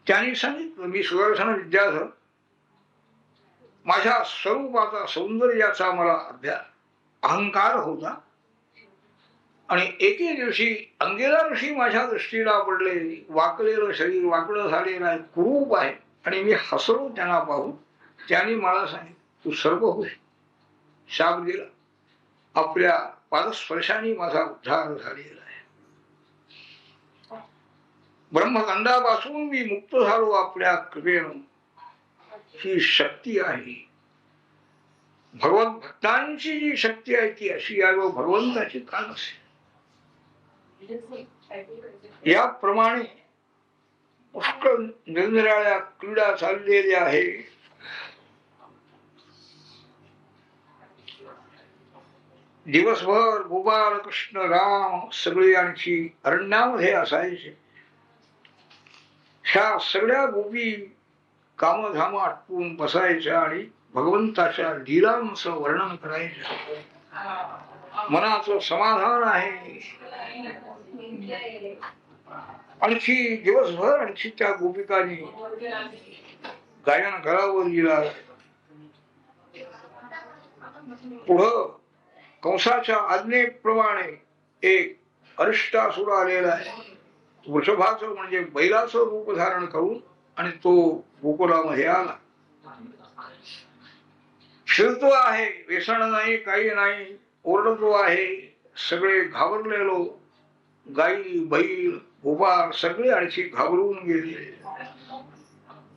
त्यांनी सांगितलं, मी सुदर्शन विद्याधर, माझ्या स्वरूपाचा सौंदर्याचा मला अहंकार होता आणि एके दिवशी अंगिरा ऋषी माझ्या दृष्टीला पडले. वाकलेलं शरीर, वाकडं झालेलं आहे, कुरूप आहे आणि मी हसलो त्यांना पाहून. त्यांनी मला सांगितलं, तू सर्व होशील. शाप दिला. आपल्या पादस्पर्शाने माझा उद्धार झालेला आहे. ब्रह्मदंडापासून मी मुक्त झालो आपल्या कृपेनं. ही शक्ती आहे. भगवत भक्तांची जी शक्ती आहे ती अशी आहे व भगवंताची का नसेल. याप्रमाणे पुष्कळ निरनिराळ्या क्रीडा चाललेल्या आहे. दिवसभर गोपाल कृष्ण राम सगळे आणखी अरण्यामध्ये असायचे. ह्या सगळ्या गोपी कामधाम आटपून बसायच्या आणि भगवंताच्या लीलांचं वर्णन करायचं. मनाचं समाधान आहे. आणखी दिवसभर आणखी त्या गोपिकांनी गायन करावं लीला. पुढं कंसाच्या आज्ञेप्रमाणे एक अरिष्टासुर आलेला आहे. वृषभाचं म्हणजे बैलाचं रूप धारण करून आणि तो गोकुळामध्ये आला. फिरतो आहे, व्यसन नाही, काही नाही, ओरडतो आहे. सगळे घाबरलेलो, गाई बैल गोपाळ सगळे आणखी घाबरून गेले.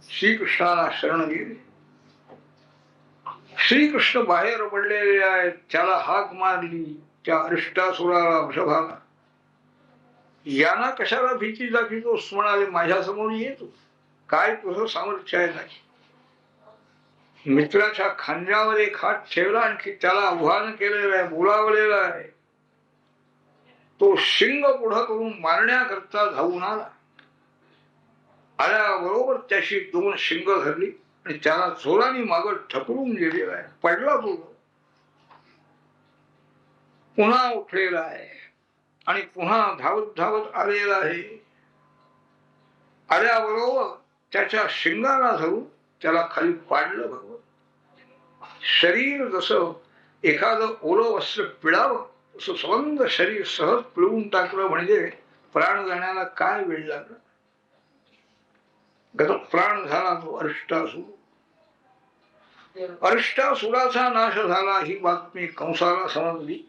श्रीकृष्णाला शरण गेले. श्रीकृष्ण बाहेर पडलेले आहेत. त्याला हाक मारली त्या अरिष्टासुराला, वृषभाला. यांना कशाला भीती दाखवितोस म्हणाले, माझ्या समोर येतो, काय तुझं सामर्थ्य आहे नाही. मित्राच्या खांद्यावर एक हात ठेवला, आणखी त्याला आव्हान केलेलं आहे, बोलावलेलं आहे. तो शिंग पुढं करून मारण्याकरता धावून आला. आल्याबरोबर त्याशी दोन शिंग धरली आणि त्याला जोराने मागं ढकलून गेलेला आहे. पडला तो, पुन्हा उठलेला आहे आणि पुन्हा धावत धावत आलेला आहे. आल्याबरोबर त्याच्या शिंगाला धरून त्याला खाली पाडलं. भगवत शरीर जसं एखादं ओलं वस्त्र पिळावं तसं संबंध शरीर सहज पिळून टाकलं. म्हणजे प्राण जाण्याला काय वेळ लागला. गत प्राण झाला तो अरिष्टासूर. अरिष्टासुराचा नाश झाला ही बातमी कंसाला समजली.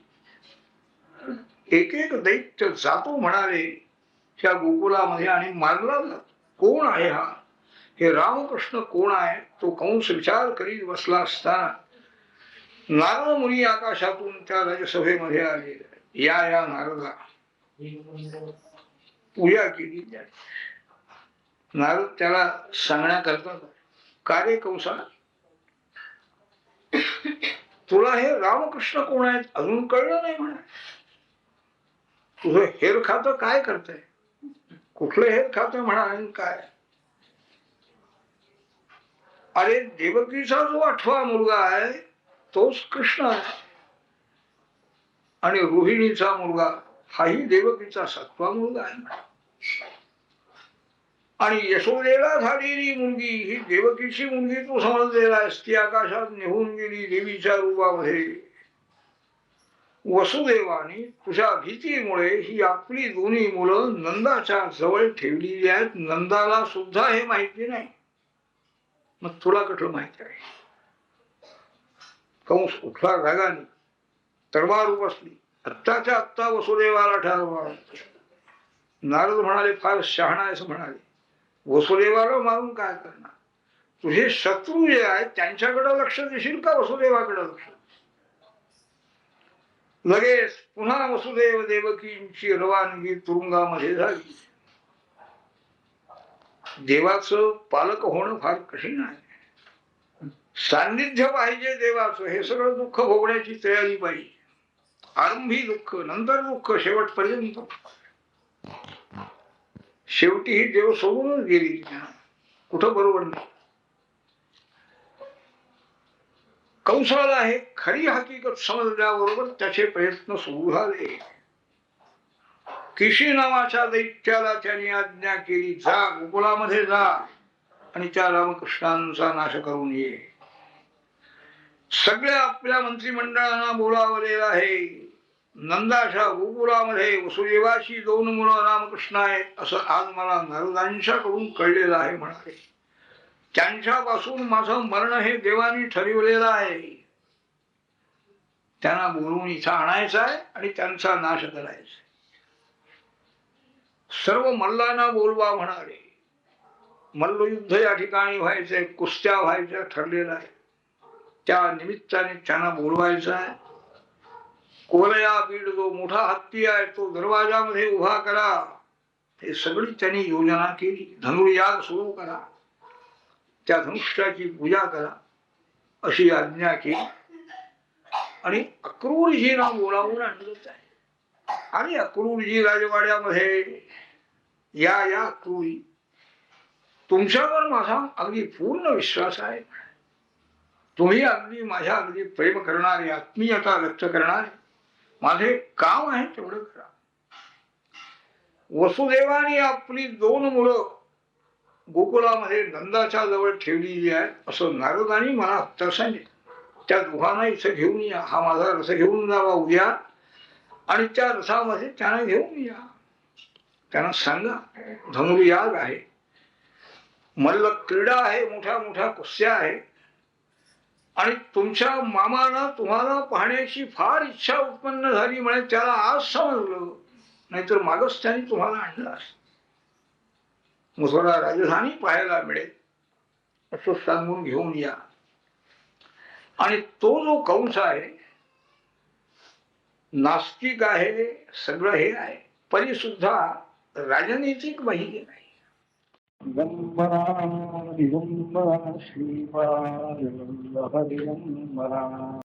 एक एक दैत्य जातो म्हणाले त्या गोकुलामध्ये आणि मारला जातो. कोण आहे हा, हे रामकृष्ण कोण आहे. तो कंस विचार करीत बसला असताना नारद मुनी आकाशातून त्या राजसभेमध्ये आले. या नारदा, पूजा केली. नारद त्याला सांगण्याकरता, का रे कंसा, तुला हे रामकृष्ण कोण आहेत अजून कळलं नाही म्हणा. तुझं हेर खातं काय करतंय, कुठलं हेर खातं म्हणा आणि काय. अरे देवकीचा जो 8वा मुलगा आहे तोच कृष्ण आहे आणि रोहिणीचा मुलगा हाही देवकीचा 7वा मुलगा आहे. आणि यशोदेला झालेली मुलगी ही देवकीची मुलगी तू समजलेला आहेस. ती आकाशात निघून गेली देवीच्या रूपामध्ये. वसुदेवाने तुझ्या भीतीमुळे ही आपली दोन्ही मुलं नंदाच्या जवळ ठेवलेली आहेत. नंदाला सुद्धा हे माहिती नाही, मग तुला कुठलं माहिती आहे. कंस उठला रागाने, तलवार उपसली. आत्ताच्या आत्ता वसुदेवाला ठार. नारद म्हणाले फार शहाणा आहे असं म्हणाले, वसुदेवाला मारून काय करणार, तुझे शत्रू जे आहेत त्यांच्याकडे लक्ष देशील का वसुदेवाकडे लक्ष. लगेच पुन्हा वसुदेव देवकींची रवानगी तुरुंगामध्ये झाली. देवाचं पालक होणं फार कठीण आहे. सान्निध्य पाहिजे देवाचं. हे सगळं दुःख भोगण्याची तयारी पाहिजे. आरंभी दुःख, नंतर दुःख, शेवटपर्यंत. शेवटी ही देव सोडूनच गेली, कुठं बरोबर नाही. कंसाला हे खरी हकीकत समजल्याबरोबर त्याचे प्रयत्न सुरू झाले. किशी नावाच्या दैत्याला त्यांनी आज्ञा केली, जा गोकुळामध्ये जा आणि त्या रामकृष्णांचा नाश करून ये. सगळ्या आपल्या मंत्रिमंडळांना बोलावलेलं आहे. नंदाच्या गोकुळामध्ये वसुदेवाची 2 मुलं रामकृष्ण आहेत असं आज मला नारदांच्याकडून कळलेलं आहे म्हणाले. त्यांच्यापासून माझं मरण हे देवानी ठरवलेलं आहे. त्यांना बोलवून इथं आणायचं आहे आणि त्यांचा नाश करायचा. सर्व मल्लांना बोलवा म्हणाले. मल्लयुद्ध या ठिकाणी व्हायचंय, कुस्त्या व्हायच्या ठरलेलं आहे. त्या निमित्ताने त्यांना बोलवायचं आहे. कोलया बीड जो मोठा हत्ती आहे तो दरवाजामध्ये उभा करा. हे सगळी त्यांनी योजना केली. धनुर्याग सुरू करा, त्या धनुष्याची पूजा करा अशी आज्ञा केली. आणि अक्रूरजीला बोलावून आणलं आहे. आणि अक्रूरजी राजवाड्यामध्ये या अक्रूरी, तुमच्यावर माझा अगदी पूर्ण विश्वास आहे. तुम्ही अगदी माझ्या अगदी प्रेम करणारे, आत्मीयता व्यक्त करणारे, माझे काम आहे तेवढं करा. वसुदेवाने आपली 2 मुलं गोकुळामध्ये नंदाच्या जवळ ठेवलेली आहेत असं नारदांनी मला आत्ता सांगितलं. त्या दोघांना इथं घेऊन या. हा माझा रथ घेऊन जावा उद्या आणि त्या रथामध्ये त्यांना घेऊन या. त्यांना सांगा धनुर्याग आहे, मल्ल क्रीडा आहे, मोठ्या मोठ्या कुस्त्या आहे आणि तुमच्या मामाला तुम्हाला पाहण्याची फार इच्छा उत्पन्न झाली म्हणे. त्याला आज समजलं, नाहीतर मागच त्यांनी तुम्हाला आणलं असतं. मथुरा राजधानी पाहायला मिळेल असं सांगून घेऊन या. आणि तो जो कंस आहे नास्तिक आहे, सगळं हे आहे, तरी सुद्धा राजनैतिक बाह्य नाही. दिगंबरा दिगंबरा श्रीपाद वल्लभ दिगंबरा.